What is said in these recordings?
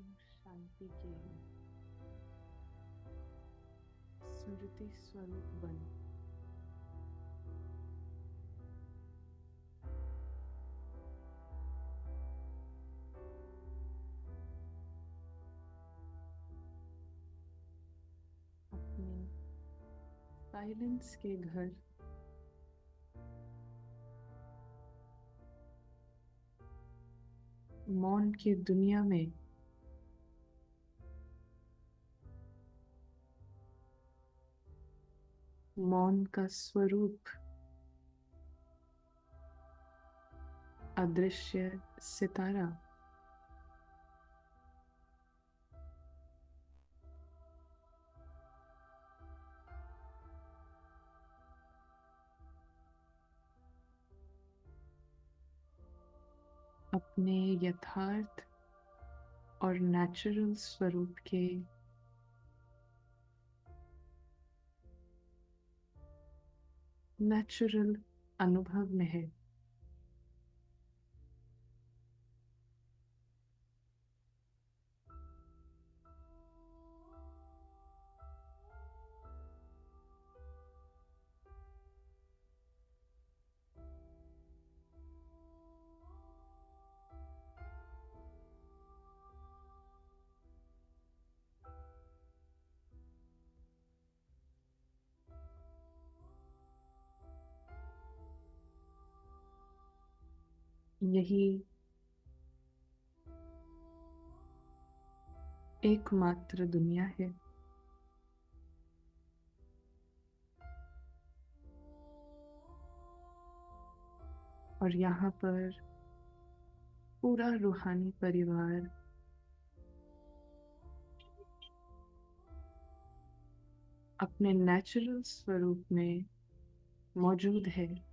ओम शांति के स्मृति स्वरूप बन अपने साइलेंस के घर मौन की दुनिया में मौन का स्वरूप अदृश्य सितारा अपने यथार्थ और नेचुरल स्वरूप के नेचुरल अनुभव में है। यही एकमात्र दुनिया है। और यहाँ पर पूरा रूहानी परिवार अपने नेचुरल स्वरूप में मौजूद है।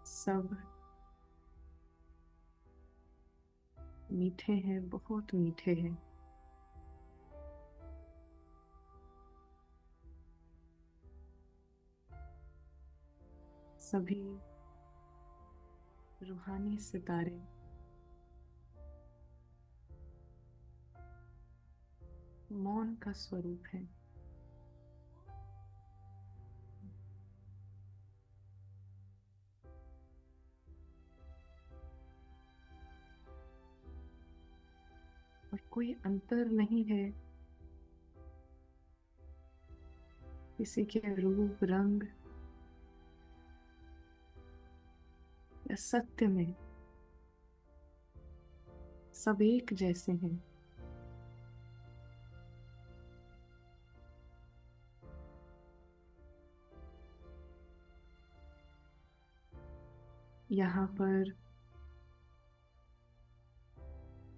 सब मीठे हैं, बहुत मीठे हैं। सभी रूहानी सितारे मौन का स्वरूप है। और कोई अंतर नहीं है किसी के रूप रंग या सत्य में। सब एक जैसे हैं। यहाँ पर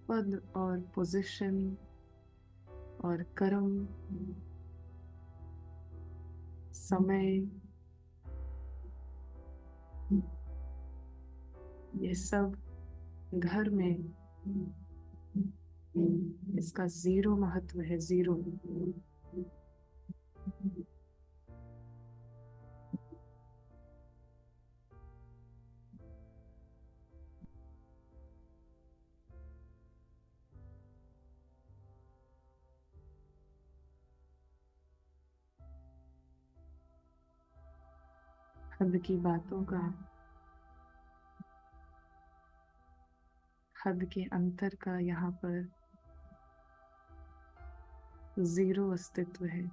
पद और पोजीशन और कर्म, समय, ये सब घर में इसका जीरो महत्व है। जीरो। हद की बातों का, हद के अंतर का यहाँ पर जीरो अस्तित्व है।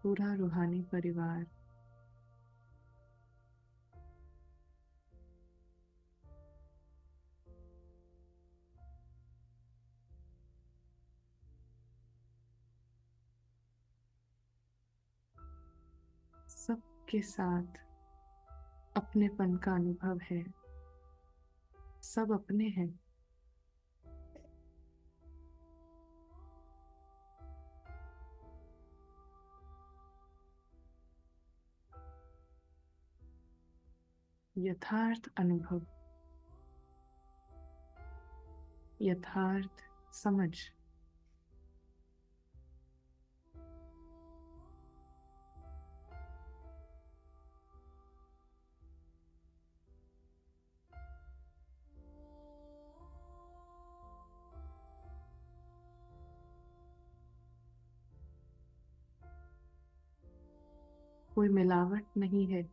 पूरा रूहानी परिवार सबके साथ अपनेपन का अनुभव है। सब अपने हैं। यथार्थ अनुभव, यथार्थ समझ। कोई मिलावट नहीं है।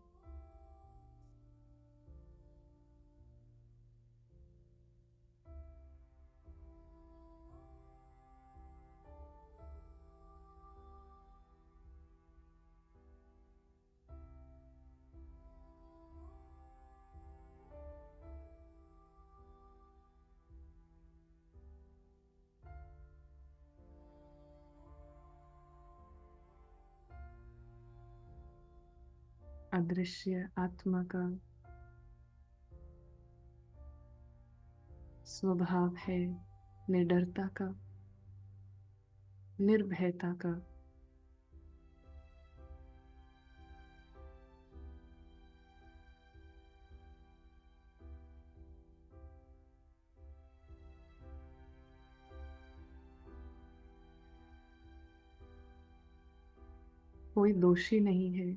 अदृश्य आत्मा का स्वभाव है निडरता का, निर्भयता का। कोई दोषी नहीं है,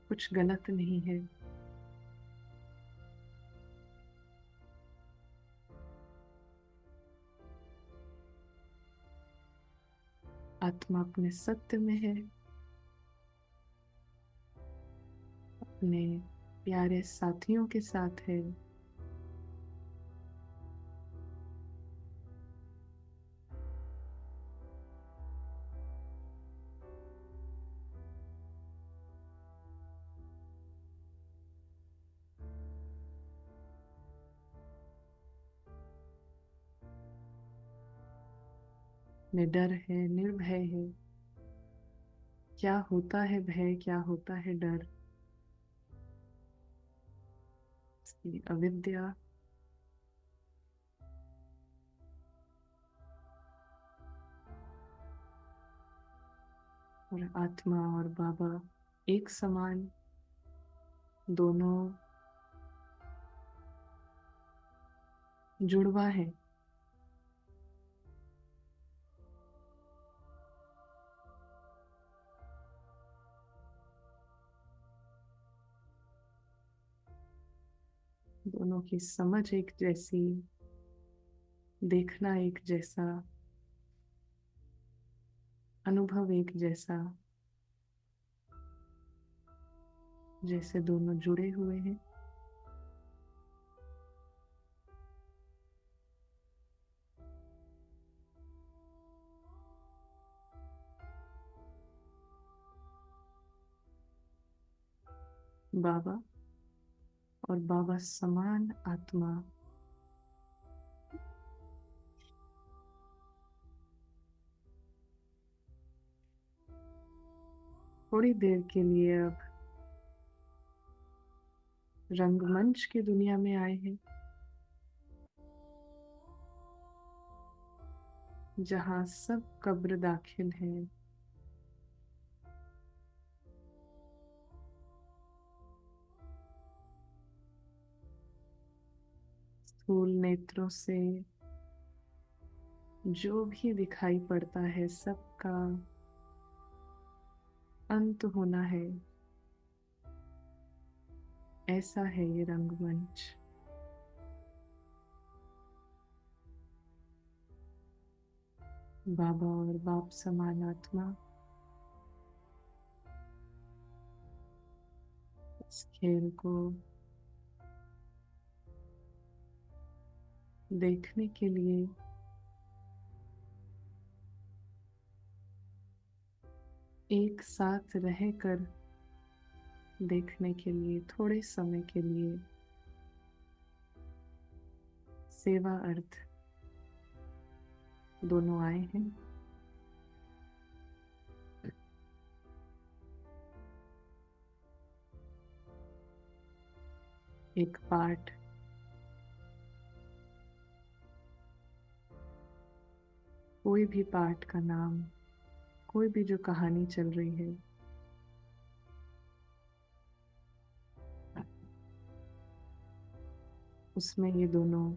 कुछ गलत नहीं है। आत्मा अपने सत्य में है, अपने प्यारे साथियों के साथ है। निडर है, निर्भय है। क्या होता है भय, क्या होता है डर, इसकी अविद्या। और आत्मा और बाबा एक समान, दोनों जुड़वा है। दोनों की समझ एक जैसी, देखना एक जैसा, अनुभव एक जैसा, जैसे दोनों जुड़े हुए हैं। बाबा और बाबा समान आत्मा थोड़ी देर के लिए अब रंगमंच की दुनिया में आए हैं, जहां सब कब्र दाखिल है। स्थूल नेत्रों से जो भी दिखाई पड़ता है सबका अंत होना है। ऐसा है ये रंगमंच। बाबा और बाप समान आत्मा इस खेल को देखने के लिए एक साथ रहकर देखने के लिए थोड़े समय के लिए सेवा अर्थ दोनों आए हैं। एक पाठ कोई भी पाठ का नाम, कोई भी जो कहानी चल रही है, उसमें ये दोनों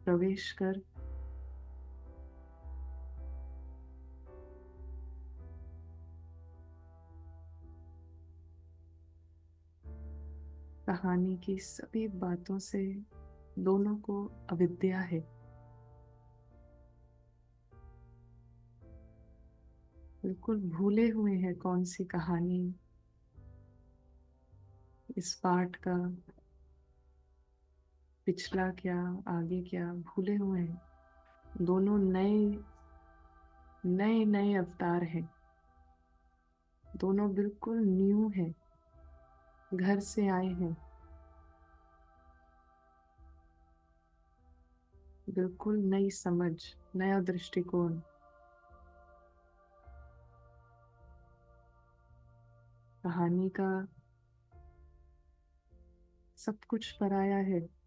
प्रवेश कर कहानी की सभी बातों से दोनों को अविद्या है। बिल्कुल भूले हुए हैं कौन सी कहानी, इस पाठ का पिछला क्या, आगे क्या, भूले हुए हैं। दोनों नए नए नए अवतार हैं। दोनों बिल्कुल न्यू हैं, घर से आए हैं। बिल्कुल नई समझ, नया दृष्टिकोण। कहानी का सब कुछ पराया है।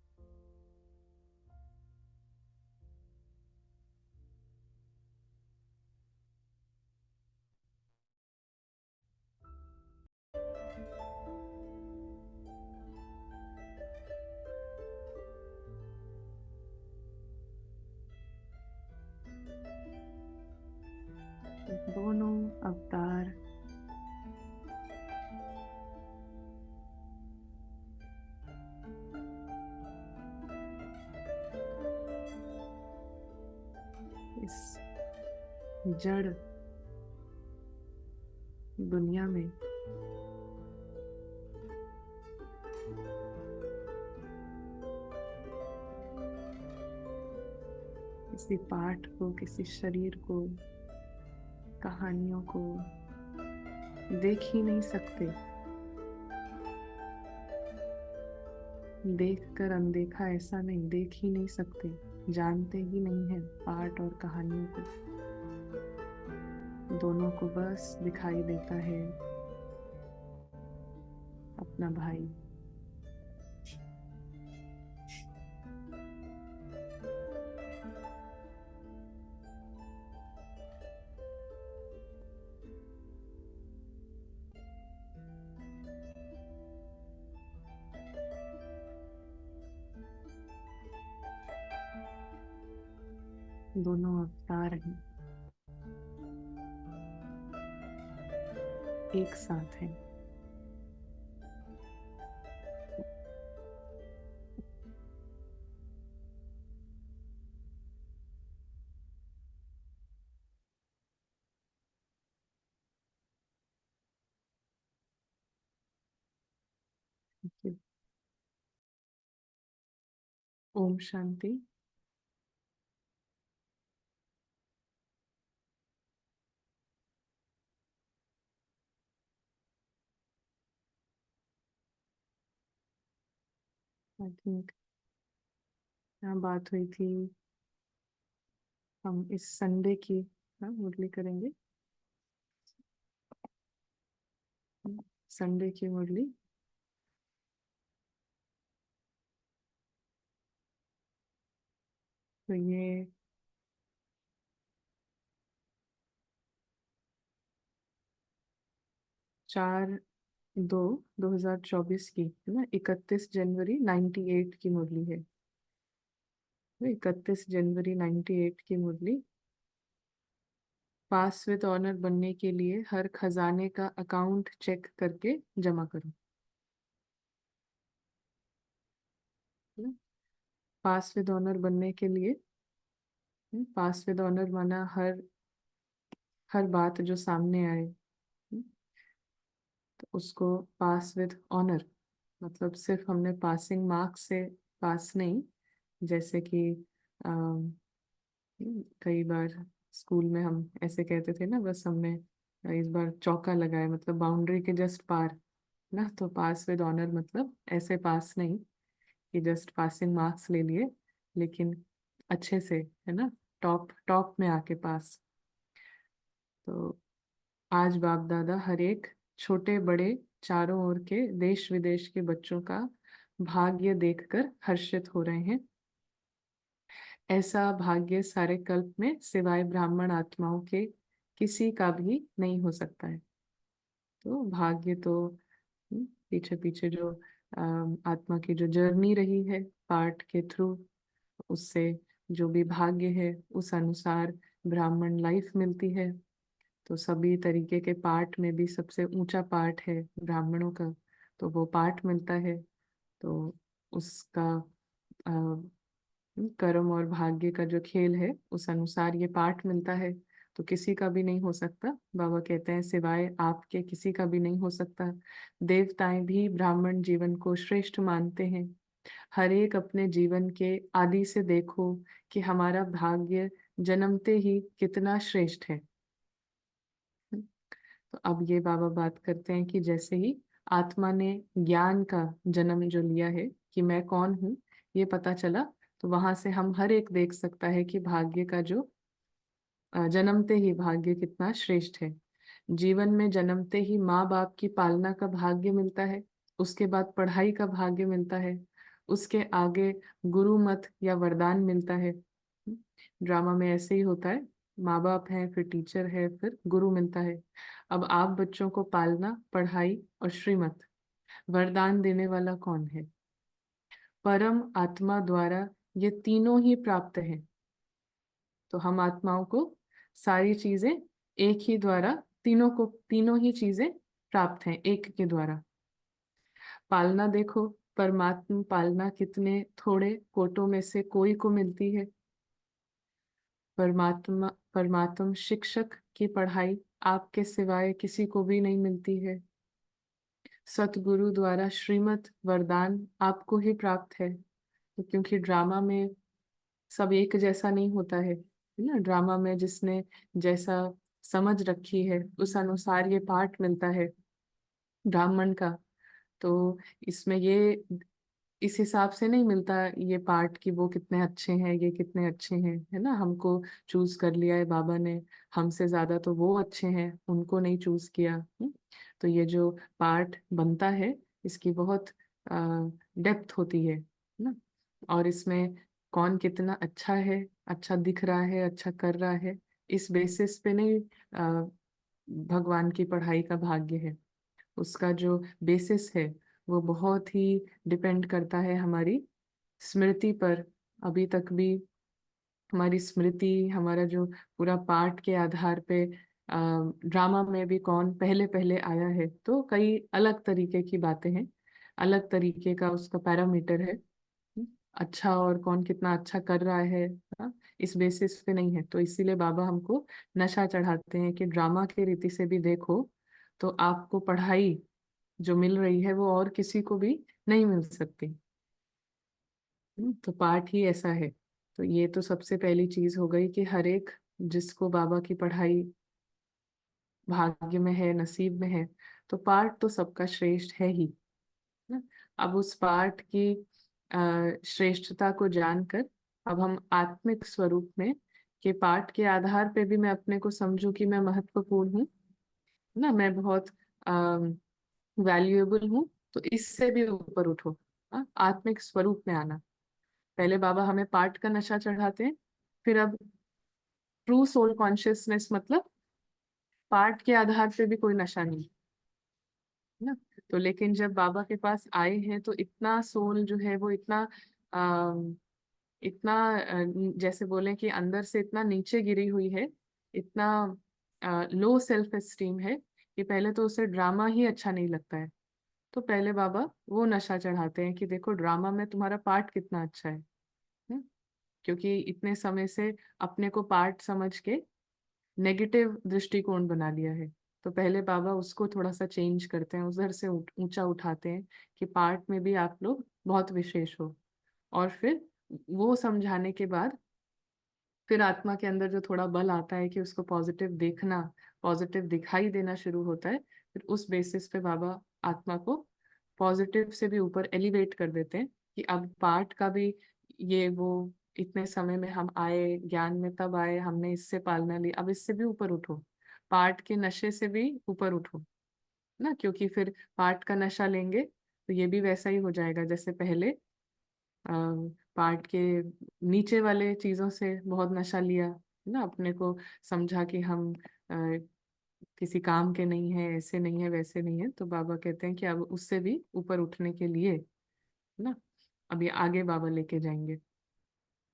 दोनों अवतार इस जड़ दुनिया में किसी पाठ को, किसी शरीर को, कहानियों को देख ही नहीं सकते। देख कर अनदेखा ऐसा नहीं, देख ही नहीं सकते, जानते ही नहीं है पाठ और कहानियों को। दोनों को बस दिखाई देता है अपना भाई। दोनों अवतार हैं, एक साथ हैं। ओम शांति। आई थिंक यहाँ बात हुई थी, हम इस संडे की मुरली करेंगे। संडे की मुरली। तो ये 4/2/2024 की है ना, 31 जनवरी 98 की मुरली है। 31 जनवरी 98 की मुरली। पास विद ऑनर बनने के लिए हर खजाने का अकाउंट चेक करके जमा करो। पास विद ऑनर बनने के लिए, पास विद ऑनर माना हर हर बात जो सामने आए, तो उसको पास विद ऑनर, मतलब सिर्फ हमने पासिंग मार्क्स से पास नहीं। जैसे कि कई बार स्कूल में हम ऐसे कहते थे ना, बस हमने इस बार चौका लगाया, मतलब बाउंड्री के जस्ट पार ना। तो पास विद ऑनर मतलब ऐसे पास नहीं कि जस्ट पासिंग मार्क्स ले लिए, लेकिन अच्छे से, है ना, टॉप टॉप में आके पास। तो आज बाप दादा हर एक छोटे बड़े चारों ओर के देश विदेश के बच्चों का भाग्य देखकर हर्षित हो रहे हैं। ऐसा भाग्य सारे कल्प में सिवाय ब्राह्मण आत्माओं के किसी का भी नहीं हो सकता है। तो भाग्य तो पीछे पीछे जो आत्मा की जो जर्नी रही है पाठ के थ्रू, उससे जो भी भाग्य है उस अनुसार ब्राह्मण लाइफ मिलती है। तो सभी तरीके के पाठ में भी सबसे ऊंचा पाठ है ब्राह्मणों का, तो वो पाठ मिलता है। तो उसका कर्म और भाग्य का जो खेल है उस अनुसार ये पाठ मिलता है। तो किसी का भी नहीं हो सकता। बाबा कहते हैं सिवाय आपके किसी का भी नहीं हो सकता। देवताएं भी ब्राह्मण जीवन को श्रेष्ठ मानते हैं। हर एक अपने जीवन के आदि से देखो कि हमारा भाग्य जन्मते ही कितना श्रेष्ठ है। तो अब ये बाबा बात करते हैं कि जैसे ही आत्मा ने ज्ञान का जन्म जो लिया है कि मैं कौन हूँ ये पता चला, तो वहां से हम हर एक देख सकता है कि भाग्य का जो जन्मते ही भाग्य कितना श्रेष्ठ है। जीवन में जन्मते ही माँ बाप की पालना का भाग्य मिलता है, उसके बाद पढ़ाई का भाग्य मिलता है, उसके आगे गुरु मत या वरदान मिलता है। ड्रामा में ऐसे ही होता है, माँ बाप है, फिर टीचर है, फिर गुरु मिलता है। अब आप बच्चों को पालना, पढ़ाई और श्रीमत, वरदान देने वाला कौन है? परम आत्मा द्वारा ये तीनों ही प्राप्त है। तो हम आत्माओं को सारी चीजें एक ही द्वारा, तीनों ही चीजें प्राप्त हैं एक के द्वारा। पालना देखो, परमात्मा पालना कितने थोड़े कोटों में से कोई को मिलती है। परमात्मा शिक्षक की पढ़ाई आपके सिवाय किसी को भी नहीं मिलती है। सतगुरु द्वारा श्रीमत वरदान आपको ही प्राप्त है। तो क्योंकि ड्रामा में सब एक जैसा नहीं होता है ना, ड्रामा में जिसने जैसा समझ रखी है उस अनुसार ये पाठ मिलता है ब्राह्मण का। तो इसमें ये इस हिसाब से नहीं मिलता ये पार्ट कि वो कितने अच्छे हैं, ये कितने अच्छे हैं, है ना। हमको चूज कर लिया है बाबा ने, हमसे ज्यादा तो वो अच्छे हैं, उनको नहीं चूज किया। तो ये जो पार्ट बनता है इसकी बहुत डेप्थ होती है ना। और इसमें कौन कितना अच्छा है, अच्छा दिख रहा है, अच्छा कर रहा है, इस बेसिस पे नहीं भगवान की पढ़ाई का भाग्य है। उसका जो बेसिस है वो बहुत ही डिपेंड करता है हमारी स्मृति पर। अभी तक भी हमारी स्मृति, हमारा जो पूरा पाठ के आधार पे ड्रामा में भी कौन पहले पहले आया है, तो कई अलग तरीके की बातें हैं, अलग तरीके का उसका पैरामीटर है। अच्छा, और कौन कितना अच्छा कर रहा है, हाँ, इस बेसिस पे नहीं है। तो इसीलिए बाबा हमको नशा चढ़ाते हैं कि ड्रामा की रीति से भी देखो तो आपको पढ़ाई जो मिल रही है वो और किसी को भी नहीं मिल सकती। तो पाठ ही ऐसा है। तो ये तो सबसे पहली चीज हो गई कि हर एक जिसको बाबा की पढ़ाई भाग्य में है, नसीब में है, तो पाठ तो सबका श्रेष्ठ है ही ना। अब उस पाठ की श्रेष्ठता को जानकर अब हम आत्मिक स्वरूप में के पाठ के आधार पे भी मैं अपने को समझूं कि मैं महत्वपूर्ण हूँ ना, मैं बहुत वैल्यूएबल हूँ। तो इससे भी ऊपर उठो, आत्मिक स्वरूप में आना। पहले बाबा हमें पाठ का नशा चढ़ाते हैं, फिर अब ट्रू सोल कॉन्शियसनेस, मतलब पाठ के आधार पे भी कोई नशा नहीं है ना। तो लेकिन जब बाबा के पास आए हैं तो इतना सोल जो है वो इतना इतना जैसे बोले कि अंदर से इतना नीचे गिरी हुई है, इतना लो सेल्फ एस्टीम है कि पहले तो उसे ड्रामा ही अच्छा नहीं लगता है। तो पहले बाबा वो नशा चढ़ाते हैं कि देखो ड्रामा में तुम्हारा पार्ट कितना अच्छा है। हम्म? क्योंकि इतने समय से अपने को पार्ट समझ के नेगेटिव दृष्टिकोण बना लिया है। तो पहले बाबा उसको थोड़ा सा चेंज करते हैं, उधर से ऊंचा उठाते हैं कि पार्ट में भी आप लोग बहुत विशेष हो। और फिर वो समझाने के बाद फिर आत्मा के अंदर जो थोड़ा बल आता है कि उसको पॉजिटिव देखना, पॉजिटिव दिखाई देना शुरू होता है। फिर उस बेसिस पे बाबा आत्मा को पॉजिटिव से भी ऊपर एलिवेट कर देते हैं कि अब पार्ट का भी ये वो इतने समय में हम आए, ज्ञान में तब आए, हमने इससे पालना ली, अब इससे भी ऊपर उठो, पार्ट के नशे से भी ऊपर उठो ना। क्योंकि फिर पार्ट का नशा लेंगे तो ये भी वैसा ही हो जाएगा जैसे पहले पार्ट के नीचे वाले चीजों से बहुत नशा लिया ना, अपने को समझा कि हम किसी काम के नहीं है, ऐसे नहीं है, वैसे नहीं है। तो बाबा कहते हैं कि अब उससे भी ऊपर उठने के लिए ना अभी आगे बाबा लेके जाएंगे।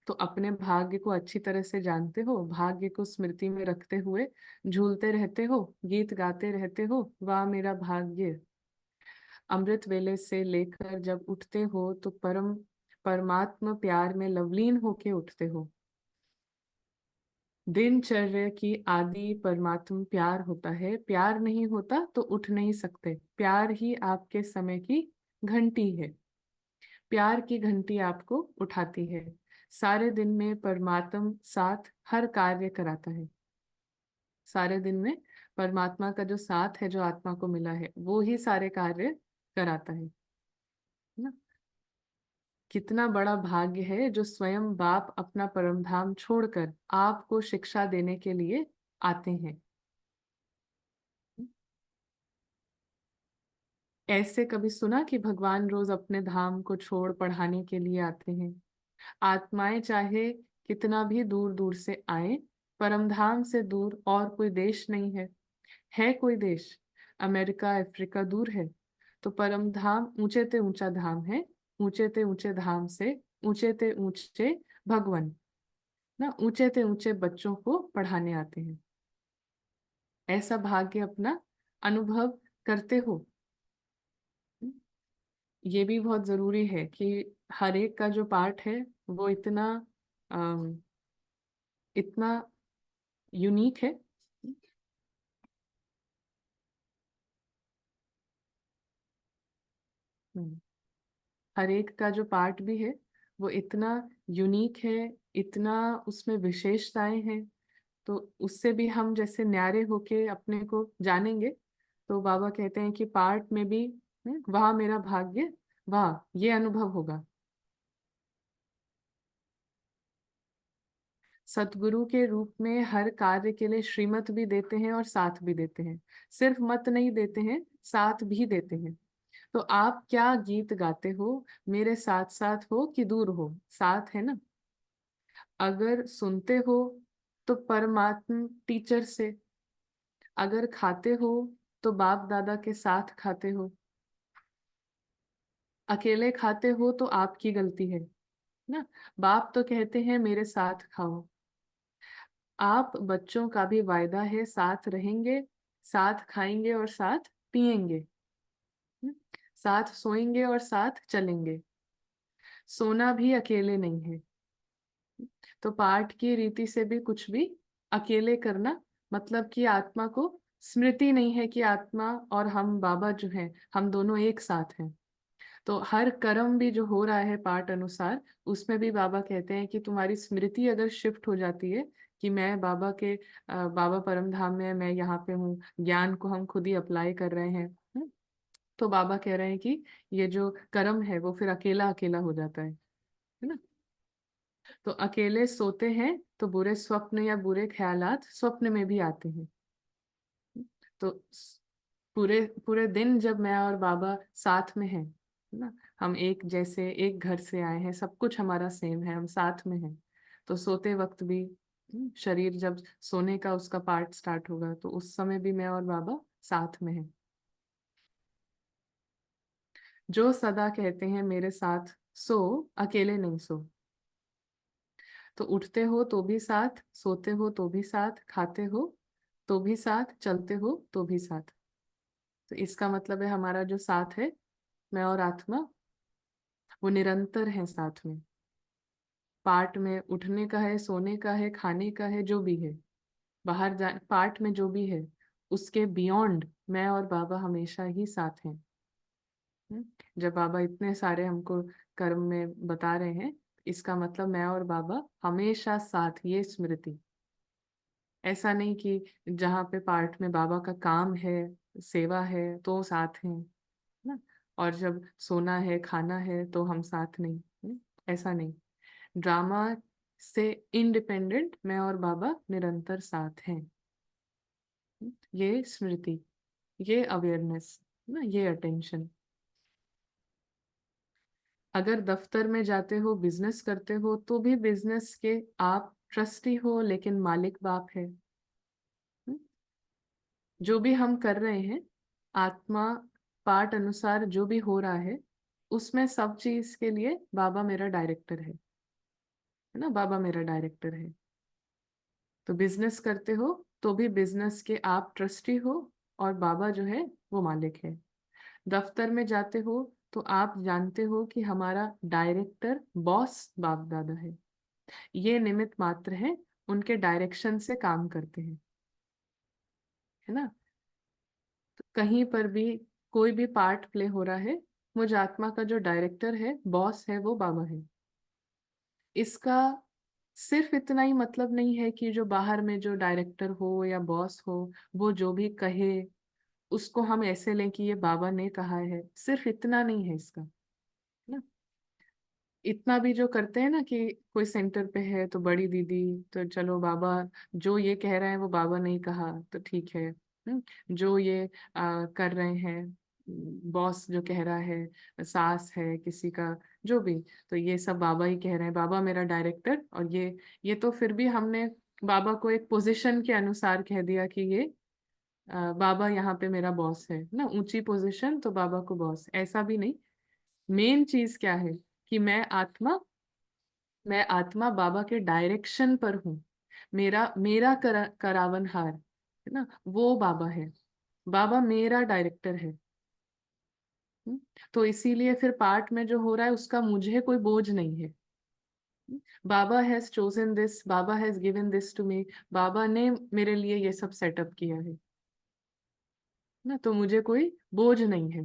तो अपने भाग्य को अच्छी तरह से जानते हो, भाग्य को स्मृति में रखते हुए झूलते रहते हो, गीत गाते रहते हो, वाह मेरा भाग्य। अमृत वेले से लेकर जब उठते हो तो परमात्मा प्यार में लवलीन होके उठते हो। दिनचर्या की आदि परमात्म प्यार होता है। प्यार नहीं होता तो उठ नहीं सकते। प्यार ही आपके समय की घंटी है। प्यार की घंटी आपको उठाती है। सारे दिन में परमात्म साथ हर कार्य कराता है। सारे दिन में परमात्मा का जो साथ है, जो आत्मा को मिला है, वो ही सारे कार्य कराता है ना। कितना बड़ा भाग्य है जो स्वयं बाप अपना परम धाम छोड़कर आपको शिक्षा देने के लिए आते हैं। ऐसे कभी सुना कि भगवान रोज अपने धाम को छोड़ पढ़ाने के लिए आते हैं? आत्माएं चाहे कितना भी दूर दूर से आए, परमधाम से दूर और कोई देश नहीं है। है कोई देश? अमेरिका अफ्रीका दूर है, तो परम धाम ऊंचे ते ऊंचा धाम है। ऊंचे ते ऊंचे धाम से ऊंचे ते ऊंचे भगवान ना ऊंचे ते ऊंचे बच्चों को पढ़ाने आते हैं। ऐसा भाग्य अपना अनुभव करते हो। ये भी बहुत जरूरी है कि हर एक का जो पार्ट है वो इतना अम, इतना यूनिक है। हम्म, हर एक का जो पार्ट भी है वो इतना यूनिक है, इतना उसमें विशेषताएं हैं। तो उससे भी हम जैसे न्यारे होके अपने को जानेंगे, तो बाबा कहते हैं कि पार्ट में भी वाह मेरा भाग्य, वाह ये अनुभव होगा। सतगुरु के रूप में हर कार्य के लिए श्रीमत भी देते हैं और साथ भी देते हैं। सिर्फ मत नहीं देते हैं, साथ भी देते हैं। तो आप क्या गीत गाते हो? मेरे साथ साथ हो कि दूर हो, साथ है ना। अगर सुनते हो तो परमात्म टीचर से, अगर खाते हो तो बाप दादा के साथ खाते हो। अकेले खाते हो तो आपकी गलती है ना। बाप तो कहते हैं मेरे साथ खाओ। आप बच्चों का भी वायदा है, साथ रहेंगे, साथ खाएंगे और साथ पिएंगे। हम्म, साथ सोएंगे और साथ चलेंगे। सोना भी अकेले नहीं है। तो पाठ की रीति से भी कुछ भी अकेले करना, मतलब कि आत्मा को स्मृति नहीं है कि आत्मा और हम बाबा जो हैं हम दोनों एक साथ हैं। तो हर कर्म भी जो हो रहा है पाठ अनुसार, उसमें भी बाबा कहते हैं कि तुम्हारी स्मृति अगर शिफ्ट हो जाती है कि मैं बाबा के बाबा परम धाम में, मैं यहाँ पे हूँ, ज्ञान को हम खुद ही अप्लाई कर रहे हैं। तो बाबा कह रहे हैं कि ये जो कर्म है वो फिर अकेला अकेला हो जाता है ना। तो अकेले सोते हैं तो बुरे स्वप्न या बुरे ख्यालात स्वप्न में भी आते हैं। तो पूरे पूरे दिन जब मैं और बाबा साथ में हैं, है ना, हम एक जैसे एक घर से आए हैं, सब कुछ हमारा सेम है, हम साथ में हैं। तो सोते वक्त भी शरीर जब सोने का उसका पार्ट स्टार्ट होगा तो उस समय भी मैं और बाबा साथ में हैं। जो सदा कहते हैं मेरे साथ सो, अकेले नहीं सो। तो उठते हो तो भी साथ, सोते हो तो भी साथ, खाते हो तो भी साथ, चलते हो तो भी साथ। तो इसका मतलब है हमारा जो साथ है, मैं और आत्मा, वो निरंतर है साथ में। पार्ट में उठने का है, सोने का है, खाने का है, जो भी है, बाहर जा पार्ट में जो भी है, उसके बियॉन्ड मैं और बाबा हमेशा ही साथ हैं। हम्म? जब बाबा इतने सारे हमको कर्म में बता रहे हैं, इसका मतलब मैं और बाबा हमेशा साथ, ये स्मृति। ऐसा नहीं कि जहाँ पे पार्ट में बाबा का काम है, सेवा है, तो साथ हैं ना, और जब सोना है खाना है तो हम साथ नहीं। ऐसा नहीं। ड्रामा से इंडिपेंडेंट मैं और बाबा निरंतर साथ हैं। ये स्मृति, ये अवेयरनेस ना, ये अटेंशन। अगर दफ्तर में जाते हो, बिजनेस करते हो, तो भी बिजनेस के आप ट्रस्टी हो लेकिन मालिक बाप है। जो भी हम कर रहे हैं, आत्मा पाठ अनुसार जो भी हो रहा है, उसमें सब चीज के लिए बाबा मेरा डायरेक्टर है ना, बाबा मेरा डायरेक्टर है। तो बिजनेस करते हो तो भी बिजनेस के आप ट्रस्टी हो और बाबा जो है वो मालिक है। दफ्तर में जाते हो तो आप जानते हो कि हमारा डायरेक्टर बॉस बाप दादा है। ये निमित्त मात्र है, उनके डायरेक्शन से काम करते हैं, है ना। तो कहीं पर भी कोई भी पार्ट प्ले हो रहा है, मुझ आत्मा का जो डायरेक्टर है, बॉस है, वो बाबा है। इसका सिर्फ इतना ही मतलब नहीं है कि जो बाहर में जो डायरेक्टर हो या बॉस हो, वो जो भी कहे उसको हम ऐसे लें कि ये बाबा ने कहा है, सिर्फ इतना नहीं है इसका, ना। इतना भी जो करते हैं ना कि कोई सेंटर पे है तो बड़ी दीदी, तो चलो बाबा जो ये कह रहे हैं वो बाबा ने ही कहा तो ठीक है। जो ये कर रहे हैं, बॉस जो कह रहा है, सास है किसी का, जो भी, तो ये सब बाबा ही कह रहे हैं, बाबा मेरा डायरेक्टर। और ये तो फिर भी हमने बाबा को एक पोजीशन के अनुसार कह दिया कि ये बाबा यहाँ पे मेरा बॉस है ना, ऊंची पोजीशन तो बाबा को बॉस, ऐसा भी नहीं। मेन चीज क्या है कि मैं आत्मा बाबा के डायरेक्शन पर हूँ। मेरा मेरा करावनहार है ना, वो बाबा है। बाबा मेरा डायरेक्टर है। हम्म, तो इसीलिए फिर पार्ट में जो हो रहा है उसका मुझे कोई बोझ नहीं है। Baba has chosen this, Baba has given this to me, Baba ने मेरे लिए ये सब सेटअप किया है ना, तो मुझे कोई बोझ नहीं है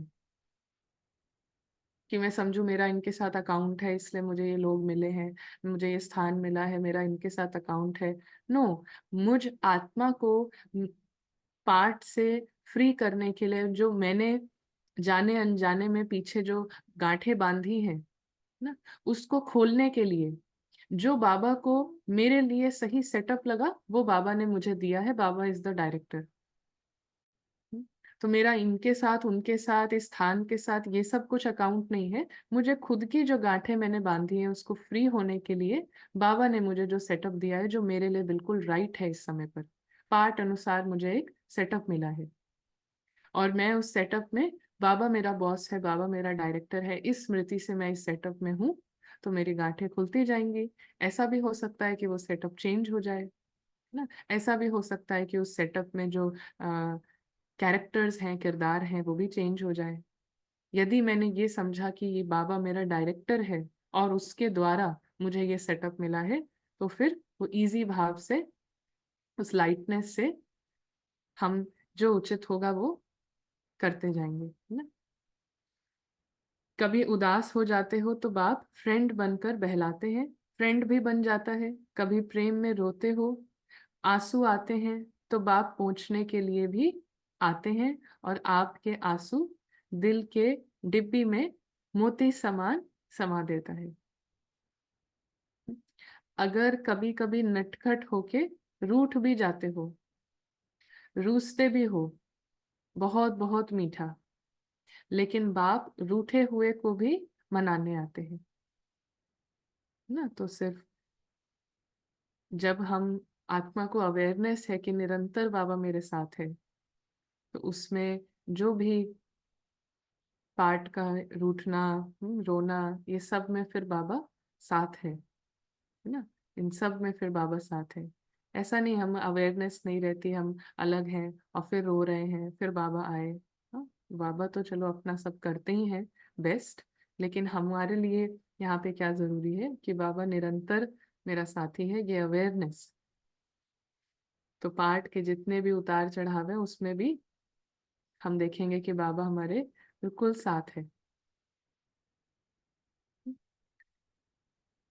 कि मैं समझू मेरा इनके साथ अकाउंट है इसलिए मुझे ये लोग मिले हैं, मुझे ये स्थान मिला है, मेरा इनके साथ अकाउंट है। नो, मुझ आत्मा को पार्ट से फ्री करने के लिए, जो मैंने जाने अनजाने में पीछे जो गांठें बांधी हैं ना, उसको खोलने के लिए जो बाबा को मेरे लिए सही सेटअप लगा, वो बाबा ने मुझे दिया है। Baba is the director. तो मेरा इनके साथ, उनके साथ, इस स्थान के साथ ये सब कुछ अकाउंट नहीं है। मुझे खुद की जो गांठें मैंने बांधी है उसको फ्री होने के लिए बाबा ने मुझे जो सेटअप दिया है, जो मेरे लिए बिल्कुल राइट है इस समय पर, पार्ट अनुसार मुझे एक सेटअप मिला है। और मैं उस सेटअप में, बाबा मेरा बॉस है, बाबा मेरा डायरेक्टर है, इस स्मृति से मैं इस सेटअप में हूँ, तो मेरी गांठें खुलती जाएंगी। ऐसा भी हो सकता है कि वो सेटअप चेंज हो जाए ना, ऐसा भी हो सकता है कि उस सेटअप में जो कैरेक्टर्स हैं, किरदार हैं, वो भी चेंज हो जाए। यदि मैंने ये समझा कि ये बाबा मेरा डायरेक्टर है और उसके द्वारा मुझे ये सेटअप मिला है, तो फिर वो इजी भाव से, उस लाइटनेस से हम जो उचित होगा वो करते जाएंगे, है ना। कभी उदास हो जाते हो तो बाप फ्रेंड बनकर बहलाते हैं, फ्रेंड भी बन जाता है। कभी प्रेम में रोते हो, आंसू आते हैं, तो बाप पहुंचने के लिए भी आते हैं, और आपके आंसू दिल के डिब्बी में मोती समान समा देता है। अगर कभी कभी नटखट होके रूठ भी जाते हो, रूसते भी हो, बहुत बहुत मीठा, लेकिन बाप रूठे हुए को भी मनाने आते हैं ना। तो सिर्फ जब हम, आत्मा को अवेयरनेस है कि निरंतर बाबा मेरे साथ है, तो उसमें जो भी पार्ट का रूठना, रोना, ये सब में फिर बाबा साथ है ना। इन सब में फिर बाबा साथ है। ऐसा नहीं हम अवेयरनेस नहीं रहती, हम अलग हैं और फिर रो रहे हैं फिर बाबा आए। हाँ, बाबा तो चलो अपना सब करते ही हैं बेस्ट, लेकिन हमारे लिए यहाँ पे क्या जरूरी है कि बाबा निरंतर मेरा साथी है, ये अवेयरनेस। तो पार्ट के जितने भी उतार चढ़ाव है उसमें भी हम देखेंगे कि बाबा हमारे बिल्कुल साथ है।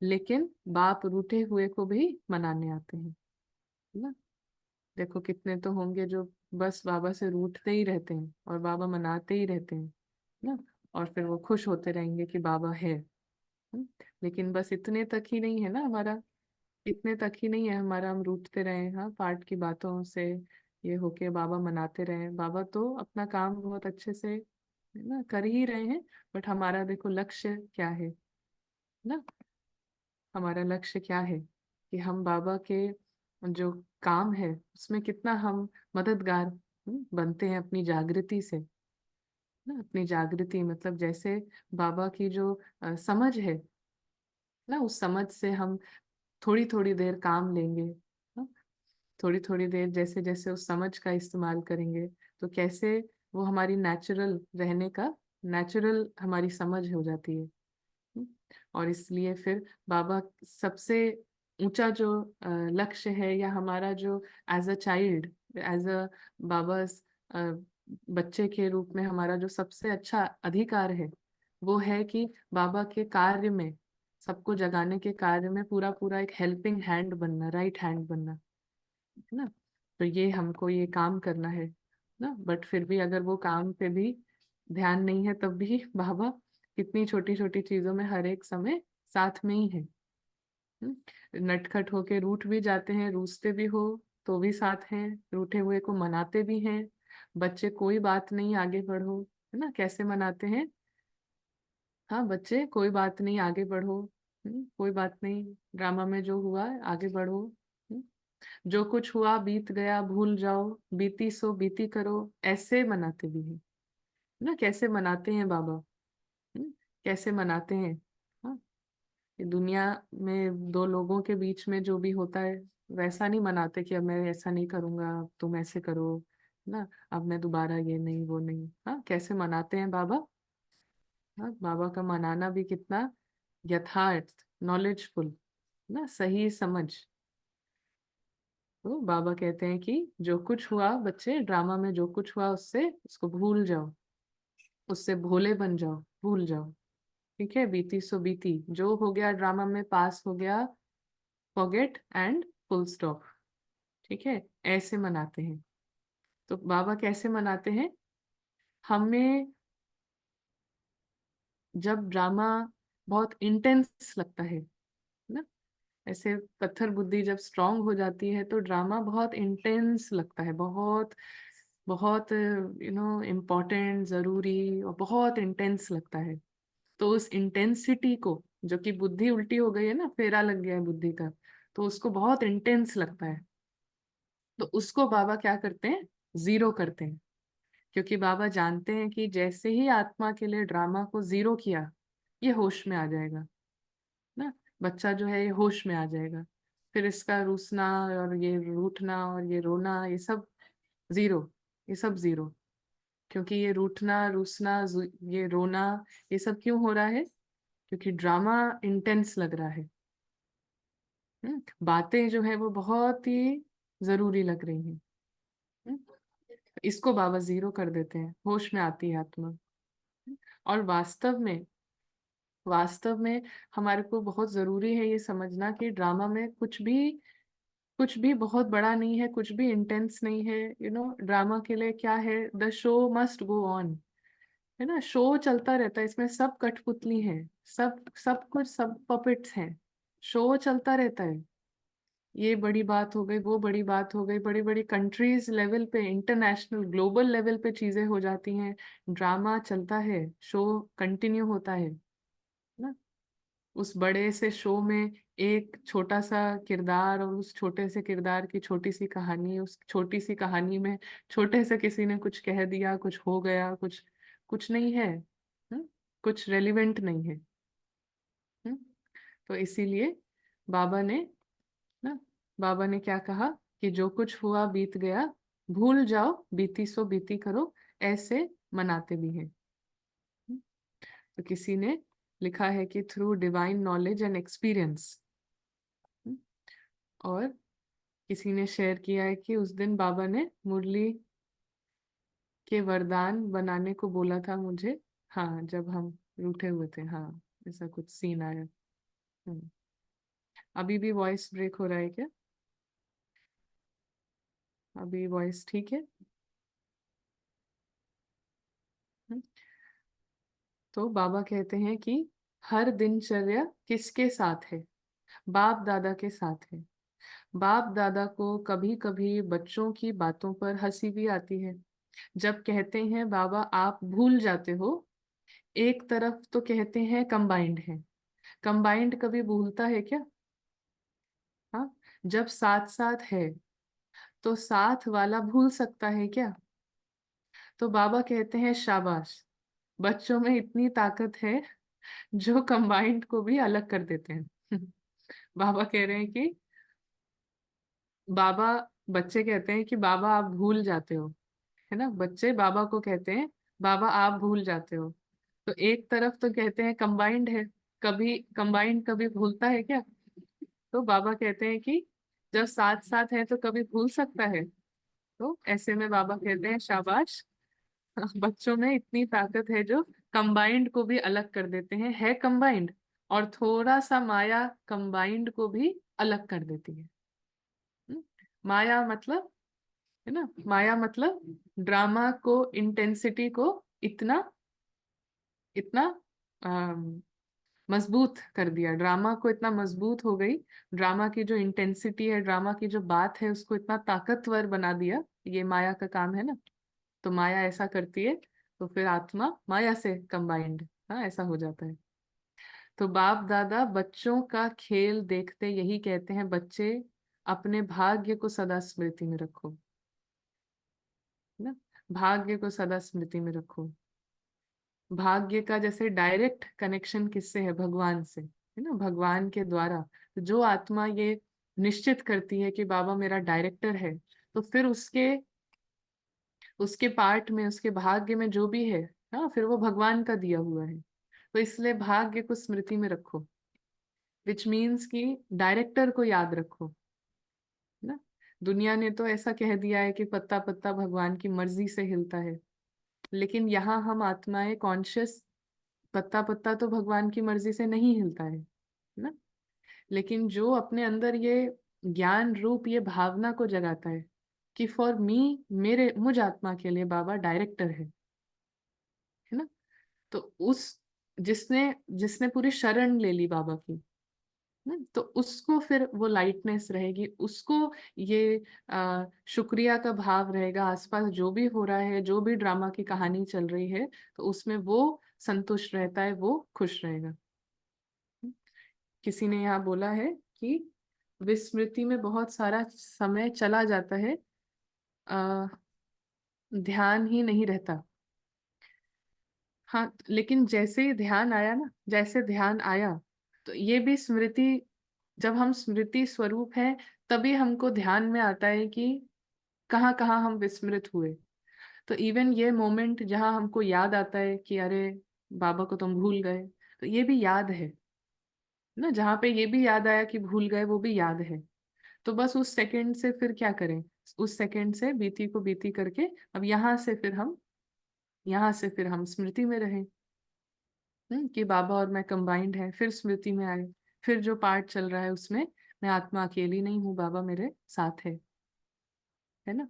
लेकिन बाप रूठे हुए को भी मनाने आते हैं, है ना। देखो कितने तो होंगे जो बस बाबा से रूठते ही रहते हैं और बाबा मनाते ही रहते हैं ना, और फिर वो खुश होते रहेंगे कि बाबा है। लेकिन बस इतने तक ही नहीं है ना हमारा, इतने तक ही नहीं है हमारा, हम रूठते रहे हाँ पाठ की बातों से, ये होके बाबा मनाते रहे। बाबा तो अपना काम बहुत अच्छे से, है ना, कर ही रहे हैं। बट हमारा देखो लक्ष्य क्या है ना, हमारा लक्ष्य क्या है कि हम बाबा के जो काम है उसमें कितना हम मददगार बनते हैं अपनी जागृति से ना। अपनी जागृति मतलब जैसे बाबा की जो समझ है ना, उस समझ से हम थोड़ी थोड़ी देर काम लेंगे, थोड़ी थोड़ी देर जैसे जैसे उस समझ का इस्तेमाल करेंगे, तो कैसे वो हमारी नेचुरल रहने का, नेचुरल हमारी समझ हो जाती है। और इसलिए फिर बाबा सबसे ऊंचा जो लक्ष्य है, या हमारा जो as a child, as a baba बच्चे के रूप में हमारा जो सबसे अच्छा अधिकार है, वो है कि बाबा के कार्य में, सबको जगाने के कार्य में पूरा पूरा एक हेल्पिंग हैंड बनना, राइट हैंड बनना, है ना। तो ये हमको ये काम करना है ना। बट फिर भी अगर वो काम पे भी ध्यान नहीं है, तब भी बाबा कितनी छोटी छोटी चीजों में हर एक समय साथ में ही है। नटखट होके रूठ भी जाते हैं, रूठते भी हो तो भी साथ हैं, रूठे हुए को मनाते भी हैं। बच्चे कोई बात नहीं आगे बढ़ो, है ना, कैसे मनाते हैं। हाँ बच्चे कोई बात नहीं आगे बढ़ो, कोई बात नहीं, ड्रामा में जो हुआ है आगे बढ़ो, हम्म, जो कुछ हुआ बीत गया भूल जाओ, बीती सो बीती करो, ऐसे मनाते भी हैं, है ना। कैसे मनाते हैं बाबा, हम्म, कैसे मनाते हैं। हाँ, ये दुनिया में दो लोगों के बीच में जो भी होता है, वैसा नहीं मनाते कि अब मैं ऐसा नहीं करूंगा, अब तुम ऐसे करो, है ना, अब मैं दोबारा ये नहीं वो नहीं। हाँ, कैसे मनाते हैं बाबा। हाँ, बाबा का मनाना भी कितना यथार्थ, नॉलेजफुल, ना, सही समझ। तो बाबा कहते हैं कि जो कुछ हुआ बच्चे, ड्रामा में जो कुछ हुआ उससे उसको भूल जाओ, उससे भोले बन जाओ, भूल जाओ। ठीक है, बीती सो बीती, जो हो गया ड्रामा में पास हो गया, फॉरगेट एंड फुल स्टॉप। ठीक है, ऐसे मनाते हैं। तो बाबा कैसे मनाते हैं हमें, जब ड्रामा बहुत इंटेंस लगता है ना, ऐसे पत्थर बुद्धि जब स्ट्रांग हो जाती है तो ड्रामा बहुत इंटेंस लगता है, बहुत बहुत इम्पोर्टेंट, जरूरी, और बहुत इंटेंस लगता है। तो उस इंटेंसिटी को, जो कि बुद्धि उल्टी हो गई है ना, फेरा लग गया है बुद्धि का, तो उसको बहुत इंटेंस लगता है। तो उसको बाबा क्या करते हैं, जीरो करते हैं। क्योंकि बाबा जानते हैं कि जैसे ही आत्मा के लिए ड्रामा को जीरो किया, ये होश में आ जाएगा ना, बच्चा जो है ये होश में आ जाएगा। फिर इसका रूसना और ये रूठना और ये रोना, ये सब जीरो, ये सब जीरो। क्योंकि ये रूठना रूसना ये रोना, ये सब क्यों हो रहा है, क्योंकि ड्रामा इंटेंस लग रहा है। बातें जो है वो बहुत ही जरूरी लग रही हैं। हम्म, इसको बाबा जीरो कर देते हैं, होश में आती है आत्मा। और वास्तव में हमारे को बहुत जरूरी है ये समझना कि ड्रामा में कुछ भी बहुत बड़ा नहीं है, कुछ भी इंटेंस नहीं है। ड्रामा के लिए क्या है, the show must go on, है ना, शो चलता रहता है, इसमें सब कठपुतली है, सब सब कुछ, सब पपेट्स हैं, शो चलता रहता है। ये बड़ी बात हो गई, वो बड़ी बात हो गई, बड़ी बड़ी कंट्रीज लेवल पे, इंटरनेशनल ग्लोबल लेवल पे चीजें हो जाती हैं, ड्रामा चलता है, शो कंटिन्यू होता है ना। उस बड़े से शो में एक छोटा सा किरदार, और उस छोटे से किरदार की छोटी सी कहानी, उस छोटी सी कहानी में छोटे से किसी ने कुछ कह दिया, कुछ हो गया, कुछ कुछ नहीं है, कुछ रेलिवेंट नहीं है। हम्म, तो इसीलिए बाबा ने ना, बाबा ने क्या कहा कि जो कुछ हुआ बीत गया, भूल जाओ, बीती सो बीती करो, ऐसे मनाते भी हैं। तो किसी ने लिखा है कि through divine knowledge and experience, और किसी ने शेयर किया है कि उस दिन बाबा ने मुरली के वरदान बनाने को बोला था मुझे। हाँ, जब हम रूठे हुए थे, हाँ, ऐसा कुछ सीन आया। हम्म, अभी भी वॉइस ब्रेक हो रहा है क्या, अभी वॉइस ठीक है। हम्म, तो बाबा कहते हैं कि हर दिनचर्या किसके साथ है, बाप दादा के साथ है। बाप दादा को कभी कभी बच्चों की बातों पर हंसी भी आती है, जब कहते हैं बाबा आप भूल जाते हो। एक तरफ तो कहते हैं कंबाइंड है, कंबाइंड कभी भूलता है क्या। हाँ, जब साथ साथ है तो साथ वाला भूल सकता है क्या। तो बाबा कहते हैं शाबाश, बच्चों में इतनी ताकत है जो कंबाइंड को भी अलग कर देते हैं। बाबा कह रहे हैं कि बाबा, बच्चे कहते हैं कि बाबा आप भूल जाते हो, है ना, बच्चे बाबा को कहते हैं बाबा आप भूल जाते हो। तो एक तरफ तो कहते हैं कंबाइंड है, कभी कंबाइंड कभी भूलता है क्या। तो बाबा कहते हैं कि जब साथ साथ है तो कभी भूल सकता है। तो ऐसे में बाबा कहते हैं शाबाश, बच्चों में इतनी ताकत है जो कंबाइंड को भी अलग कर देते हैं, है कंबाइंड, और थोड़ा सा माया कंबाइंड को भी अलग कर देती है। हम्म? माया मतलब, है ना, माया मतलब ड्रामा को, इंटेंसिटी को इतना इतना मजबूत कर दिया, ड्रामा को इतना मजबूत हो गई, ड्रामा की जो इंटेंसिटी है, ड्रामा की जो बात है, उसको इतना ताकतवर बना दिया। ये माया का काम है ना। तो माया ऐसा करती है, तो फिर आत्मा माया से कंबाइंड, हाँ, ऐसा हो जाता है। तो बाप दादा बच्चों का खेल देखते यही कहते हैं, बच्चे अपने भाग्य को सदा स्मृति में रखो, है ना, भाग्य को सदा स्मृति में रखो। भाग्य का जैसे डायरेक्ट कनेक्शन किससे है? भगवान से, है ना, भगवान के द्वारा। तो जो आत्मा ये निश्चित करती है कि बाबा मेरा डायरेक्टर है, तो फिर उसके उसके पार्ट में, उसके भाग्य में जो भी है, हाँ, फिर वो भगवान का दिया हुआ है। तो इसलिए भाग्य को स्मृति में रखो, विच मीन्स कि डायरेक्टर को याद रखो, ना। दुनिया ने तो ऐसा कह दिया है कि पत्ता पत्ता भगवान की मर्जी से हिलता है, लेकिन यहाँ हम आत्माएं कॉन्शियस, पत्ता पत्ता तो भगवान की मर्जी से नहीं हिलता है ना। लेकिन जो अपने अंदर ये ज्ञान रूप ये भावना को जगाता है कि फॉर मी, मेरे मुझ आत्मा के लिए बाबा डायरेक्टर है ना। तो उस जिसने जिसने पूरी शरण ले ली बाबा की, तो उसको फिर वो लाइटनेस रहेगी, उसको ये शुक्रिया का भाव रहेगा, आसपास जो भी हो रहा है, जो भी ड्रामा की कहानी चल रही है, तो उसमें वो संतुष्ट रहता है, वो खुश रहेगा। किसी ने यहाँ बोला है कि विस्मृति में बहुत सारा समय चला जाता है, आ, ध्यान ही नहीं रहता। हाँ, लेकिन जैसे ही ध्यान आया ना, जैसे ध्यान आया, तो ये भी स्मृति, जब हम स्मृति स्वरूप हैं, तभी हमको ध्यान में आता है कि कहाँ कहाँ हम विस्मृत हुए। तो इवन ये मोमेंट जहाँ हमको याद आता है कि अरे बाबा को तुम भूल गए, तो ये भी याद है ना, जहाँ पे ये भी याद आया कि भूल गए, वो भी याद है। तो बस उस सेकंड से फिर क्या करें, उस सेकंड से बीती को बीती करके अब यहाँ से फिर हम स्मृति में रहें। कि बाबा और मैं कंबाइंड है, फिर स्मृति में आए, फिर जो पार्ट चल रहा है उसमें मैं आत्मा अकेली नहीं हूँ, बाबा मेरे साथ है ना।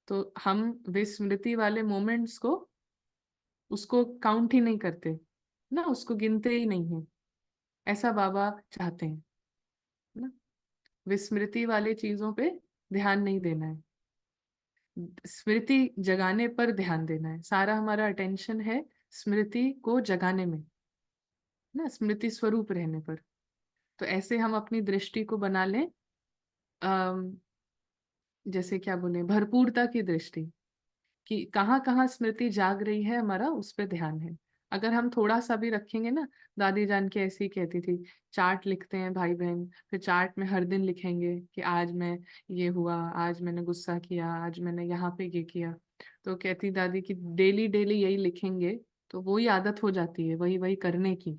तो हम विस्मृति वाले मोमेंट्स को, उसको काउंट ही नहीं करते ना, उसको गिनते ही नहीं है, ऐसा बाबा चाहते हैं ना। विस्मृति वाले चीजों पे ध्यान नहीं देना है, स्मृति जगाने पर ध्यान देना है, सारा हमारा अटेंशन है स्मृति को जगाने में, ना, स्मृति स्वरूप रहने पर। तो ऐसे हम अपनी दृष्टि को बना लें, अम, जैसे क्या बोले, भरपूरता की दृष्टि, कि कहाँ कहाँ स्मृति जाग रही है, हमारा उस पे ध्यान है। अगर हम थोड़ा सा भी रखेंगे ना, दादी जान के ऐसे ही कहती थी, चार्ट लिखते हैं भाई बहन, फिर चार्ट में हर दिन लिखेंगे कि आज मैं ये हुआ, आज मैंने गुस्सा किया, आज मैंने यहाँ पे ये किया। तो कहती दादी कि डेली डेली यही लिखेंगे, तो वही आदत हो जाती है, वही वही करने की।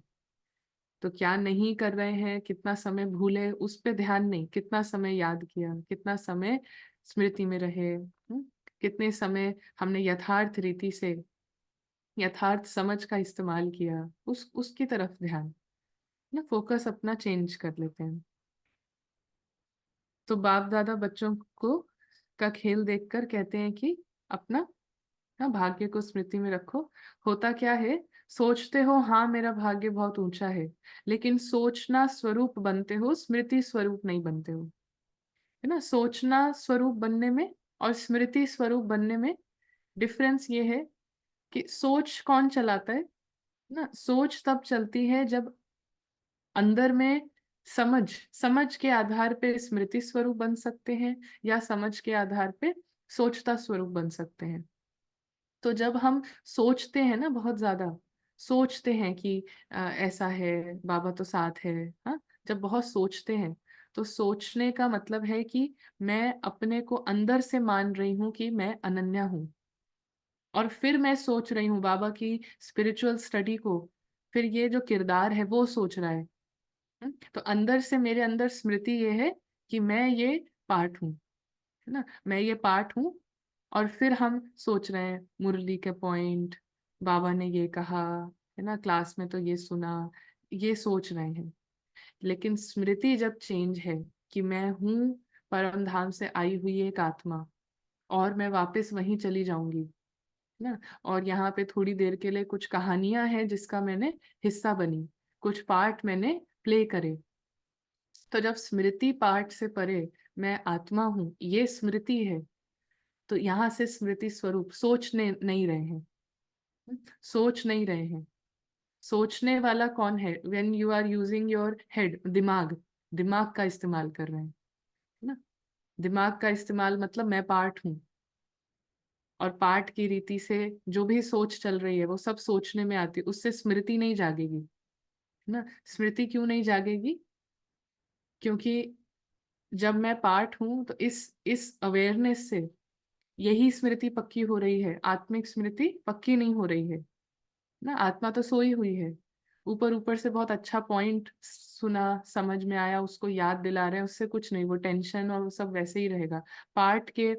तो क्या नहीं कर रहे हैं, कितना समय भूले, उस पे ध्यान नहीं, कितना समय याद किया, कितना समय स्मृति में रहे, कितने समय हमने यथार्थ रीति से, यथार्थ समझ का इस्तेमाल किया, उस उसकी तरफ ध्यान, ना, फोकस अपना चेंज कर लेते हैं। तो बाप दादा बच्चों को का खेल देखकर कहते हैं कि अपना, हाँ, भाग्य को स्मृति में रखो। होता क्या है, सोचते हो हाँ मेरा भाग्य बहुत ऊंचा है, लेकिन सोचना स्वरूप बनते हो, स्मृति स्वरूप नहीं बनते हो, है ना। सोचना स्वरूप बनने में और स्मृति स्वरूप बनने में डिफरेंस ये है कि सोच कौन चलाता है ना, सोच तब चलती है जब अंदर में समझ, समझ के आधार पे स्मृति स्वरूप बन सकते हैं, या समझ के आधार पे सोचता स्वरूप बन सकते हैं। तो जब हम सोचते हैं ना, बहुत ज्यादा सोचते हैं कि ऐसा है, बाबा तो साथ है, हाँ, जब बहुत सोचते हैं, तो सोचने का मतलब है कि मैं अपने को अंदर से मान रही हूँ कि मैं अनन्या हूँ, और फिर मैं सोच रही हूँ बाबा की स्पिरिचुअल स्टडी को, फिर ये जो किरदार है वो सोच रहा है, तो अंदर से मेरे अंदर स्मृति ये है कि मैं ये पार्ट हूँ, है ना, मैं ये पार्ट हूँ। और फिर हम सोच रहे हैं मुरली के पॉइंट, बाबा ने ये कहा, है ना, क्लास में तो ये सुना, ये सोच रहे हैं। लेकिन स्मृति जब चेंज है कि मैं हूँ परम धाम से आई हुई एक आत्मा, और मैं वापस वहीं चली जाऊंगी, है ना, और यहाँ पे थोड़ी देर के लिए कुछ कहानियां हैं जिसका मैंने हिस्सा बनी, कुछ पार्ट मैंने प्ले करे। तो जब स्मृति पार्ट से परे मैं आत्मा हूँ, ये स्मृति है, तो यहाँ से स्मृति स्वरूप सोचने नहीं रहे हैं। सोच नहीं रहे हैं। सोचने वाला कौन है? When you are using your head, दिमाग, दिमाग का इस्तेमाल कर रहे हैं, है ना। दिमाग का इस्तेमाल मतलब मैं पार्ट हूँ, और पार्ट की रीति से जो भी सोच चल रही है वो सब सोचने में आती है, उससे स्मृति नहीं जागेगी, है ना। स्मृति क्यों नहीं जागेगी? क्योंकि जब मैं पार्ट हूं तो इस अवेयरनेस से यही स्मृति पक्की हो रही है, आत्मिक स्मृति पक्की नहीं हो रही है ना। आत्मा तो सोई हुई है, ऊपर ऊपर से बहुत अच्छा पॉइंट सुना, समझ में आया, उसको याद दिला रहे हैं, उससे कुछ नहीं, वो टेंशन और वो सब वैसे ही रहेगा। पार्ट के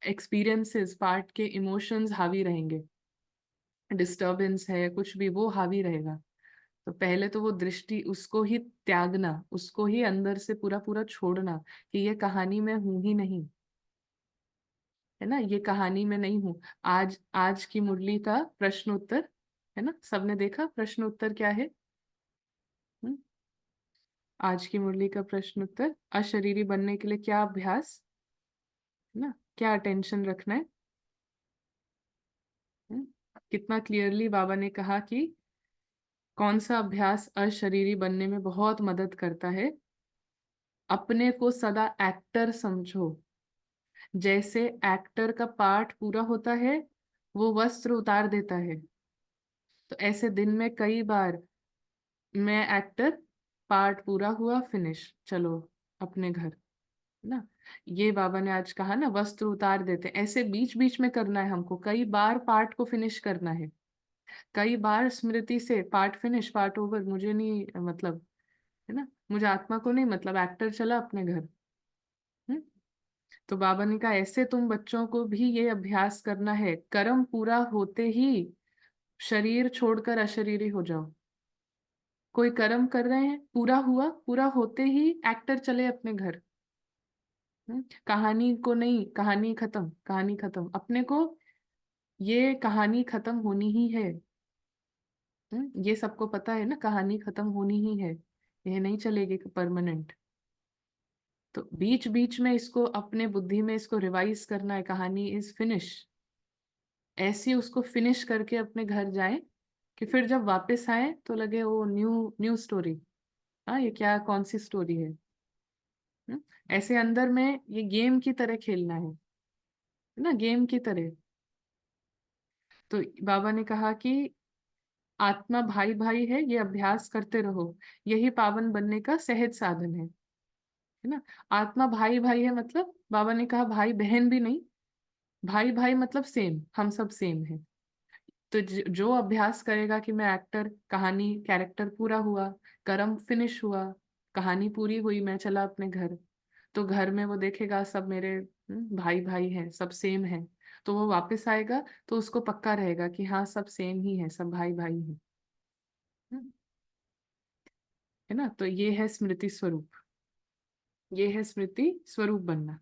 एक्सपीरियंसेस, पार्ट के इमोशंस हावी रहेंगे, डिस्टरबेंस है कुछ भी, वो हावी रहेगा। तो पहले तो वो दृष्टि, उसको ही त्यागना, उसको ही अंदर से पूरा पूरा छोड़ना कि ये कहानी में हूं ही नहीं, है ना, ये कहानी में नहीं हूँ। आज आज की मुरली का प्रश्न उत्तर, है ना, सबने देखा प्रश्न उत्तर क्या है? हम्म? आज की मुरली का प्रश्न उत्तर, अशरीरी बनने के लिए क्या अभ्यास, है ना, क्या अटेंशन रखना है? हम्म? कितना क्लियरली बाबा ने कहा कि कौन सा अभ्यास अशरीरी बनने में बहुत मदद करता है। अपने को सदा एक्टर समझो, जैसे एक्टर का पार्ट पूरा होता है वो वस्त्र उतार देता है, तो ऐसे दिन में कई बार मैं एक्टर, पार्ट पूरा हुआ, फिनिश, चलो अपने घर, ना। ये बाबा ने आज कहा ना, वस्त्र उतार देते, ऐसे बीच बीच में करना है हमको, कई बार पार्ट को फिनिश करना है, कई बार स्मृति से पार्ट फिनिश, पार्ट ओवर, मुझे नहीं मतलब, है ना, मुझे आत्मा को नहीं मतलब, एक्टर चला अपने घर। हम्म? तो बाबा ने कहा ऐसे तुम बच्चों को भी ये अभ्यास करना है, कर्म पूरा होते ही शरीर छोड़कर अशरीरी हो जाओ। कोई कर्म कर रहे हैं, पूरा हुआ, पूरा होते ही एक्टर चले अपने घर। कहानी को नहीं, कहानी खत्म, कहानी खत्म, अपने को ये कहानी खत्म होनी ही है। ये सबको पता है ना, कहानी खत्म होनी ही है, ये नहीं चलेगी परमानेंट। तो बीच बीच में इसको अपने बुद्धि में इसको रिवाइज करना है, कहानी इज फिनिश, ऐसी उसको फिनिश करके अपने घर जाए कि फिर जब वापस आए तो लगे वो न्यू न्यू स्टोरी। हाँ, ये क्या, कौन सी स्टोरी है? हम्म? ऐसे अंदर में ये गेम की तरह खेलना है ना, गेम की तरह। तो बाबा ने कहा कि आत्मा भाई भाई है, ये अभ्यास करते रहो, यही पावन बनने का सहज साधन है ना। आत्मा भाई भाई है मतलब, बाबा ने कहा भाई बहन भी नहीं, भाई भाई मतलब सेम, हम सब सेम है। तो जो अभ्यास करेगा कि मैं एक्टर, कहानी कैरेक्टर पूरा हुआ, कर्म फिनिश हुआ, कहानी पूरी हुई, मैं चला अपने घर, तो घर में वो देखेगा सब मेरे भाई भाई हैं, सब सेम है, तो वो वापस आएगा तो उसको पक्का रहेगा कि हाँ सब सेम ही है, सब भाई भाई हैं। हम्म, है ना। तो ये है स्मृति स्वरूप, ये है स्मृति स्वरूप बनना।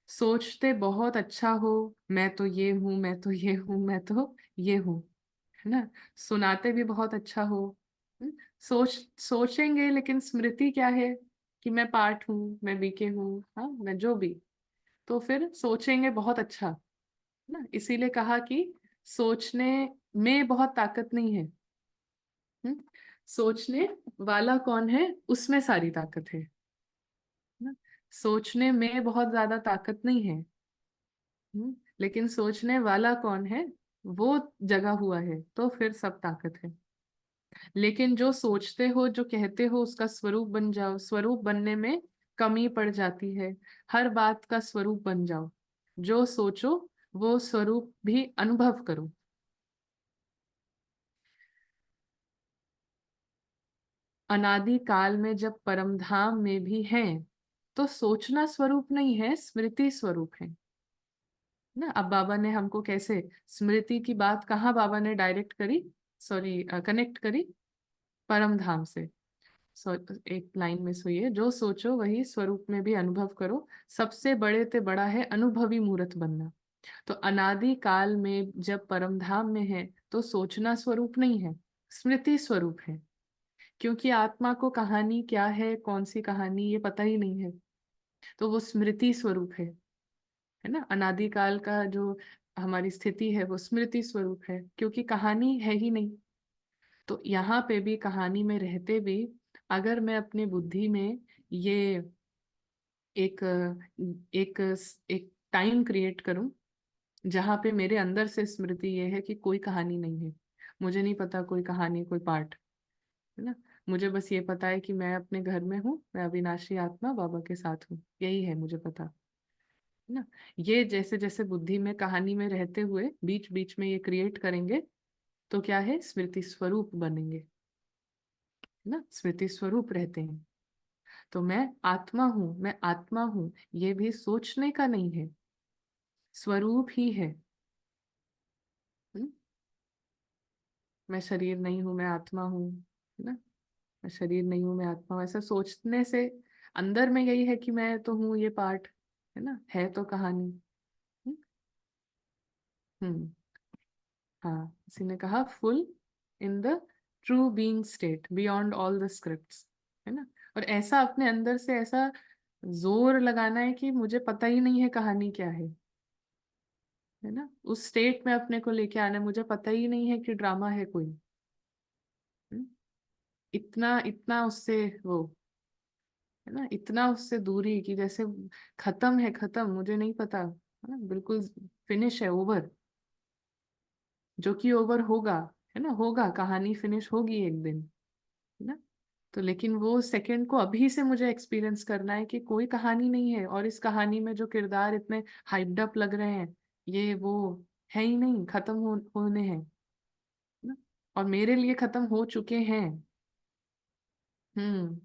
सोचते बहुत अच्छा हो, मैं तो ये हूँ, मैं तो ये हूँ, मैं तो ये हूँ, है ना। सुनाते भी बहुत अच्छा हो। हम्म, सोचेंगे लेकिन स्मृति क्या है कि मैं पार्ट हूँ, मैं बीके हूँ, हाँ मैं जो भी, तो फिर सोचेंगे बहुत अच्छा, है ना। इसीलिए कहा कि सोचने में बहुत ताकत नहीं है। हम्म, सोचने वाला कौन है, उसमें सारी ताकत है ना। सोचने में बहुत ज्यादा ताकत नहीं है। लेकिन सोचने वाला कौन है, वो जगा हुआ है, तो फिर सब ताकत है। लेकिन जो सोचते हो, जो कहते हो, उसका स्वरूप बन जाओ, स्वरूप बनने में कमी पड़ जाती है। हर बात का स्वरूप बन जाओ, जो सोचो वो स्वरूप भी अनुभव करो। अनादि काल में जब परमधाम में भी हैं तो सोचना स्वरूप नहीं है, स्मृति स्वरूप है ना। अब बाबा ने हमको कैसे स्मृति की बात कहाँ बाबा ने डायरेक्ट करी, सॉरी कनेक्ट करी, परम धाम से। सो एक लाइन में सुनिए, जो सोचो वही स्वरूप में भी अनुभव करो, सबसे बड़े ते बड़ा है अनुभवी मूर्त बनना। तो अनादि काल में जब परम धाम में है तो सोचना स्वरूप नहीं है, स्मृति स्वरूप है। क्योंकि आत्मा को कहानी क्या है, कौन सी कहानी, ये पता ही नहीं है, तो वो स्मृति स्वरूप है ना। अनादि काल का जो हमारी स्थिति है वो स्मृति स्वरूप है, क्योंकि कहानी है ही नहीं। तो यहाँ पे भी कहानी में रहते भी अगर मैं अपने बुद्धि में ये एक एक एक टाइम क्रिएट करूं जहाँ पे मेरे अंदर से स्मृति ये है कि कोई कहानी नहीं है, मुझे नहीं पता कोई कहानी, कोई पार्ट, है ना। मुझे बस ये पता है कि मैं अपने घर में हूँ, मैं अविनाशी आत्मा बाबा के साथ हूँ, यही है मुझे पता, है ना। ये जैसे जैसे बुद्धि में कहानी में रहते हुए बीच बीच में ये क्रिएट करेंगे तो क्या है, स्मृति स्वरूप बनेंगे, है ना, स्मृति स्वरूप रहते हैं। तो मैं आत्मा हूं, ये भी सोचने का नहीं है, स्वरूप ही है। हम्म? मैं शरीर नहीं हूं, मैं आत्मा हूँ, है ना। मैं शरीर नहीं हूं, मैं आत्मा हूँ, ऐसा सोचने से अंदर में यही है कि मैं तो हूँ ये पार्ट, है ना, है तो कहानी। हम्म हम्म, हाँ, किसी ने कहा full in the true being state beyond all the scripts, है ना। और ऐसा अपने अंदर से ऐसा जोर लगाना है कि मुझे पता ही नहीं है कहानी क्या है ना। उस स्टेट में अपने को लेके आना है, मुझे पता ही नहीं है कि ड्रामा है कोई। हम्म? इतना इतना उससे वो, है ना, इतना उससे दूरी कि जैसे खत्म है, खत्म, मुझे नहीं पता, है ना, बिल्कुल फिनिश है, ओवर, जो कि ओवर होगा, है ना, होगा, कहानी फिनिश होगी एक दिन, है ना। तो लेकिन वो सेकंड को अभी से मुझे एक्सपीरियंस करना है कि कोई कहानी नहीं है, और इस कहानी में जो किरदार इतने हाइप्ड अप लग रहे हैं ये वो है ही नहीं, खत्म होने हैं ना, और मेरे लिए खत्म हो चुके हैं। हम्म,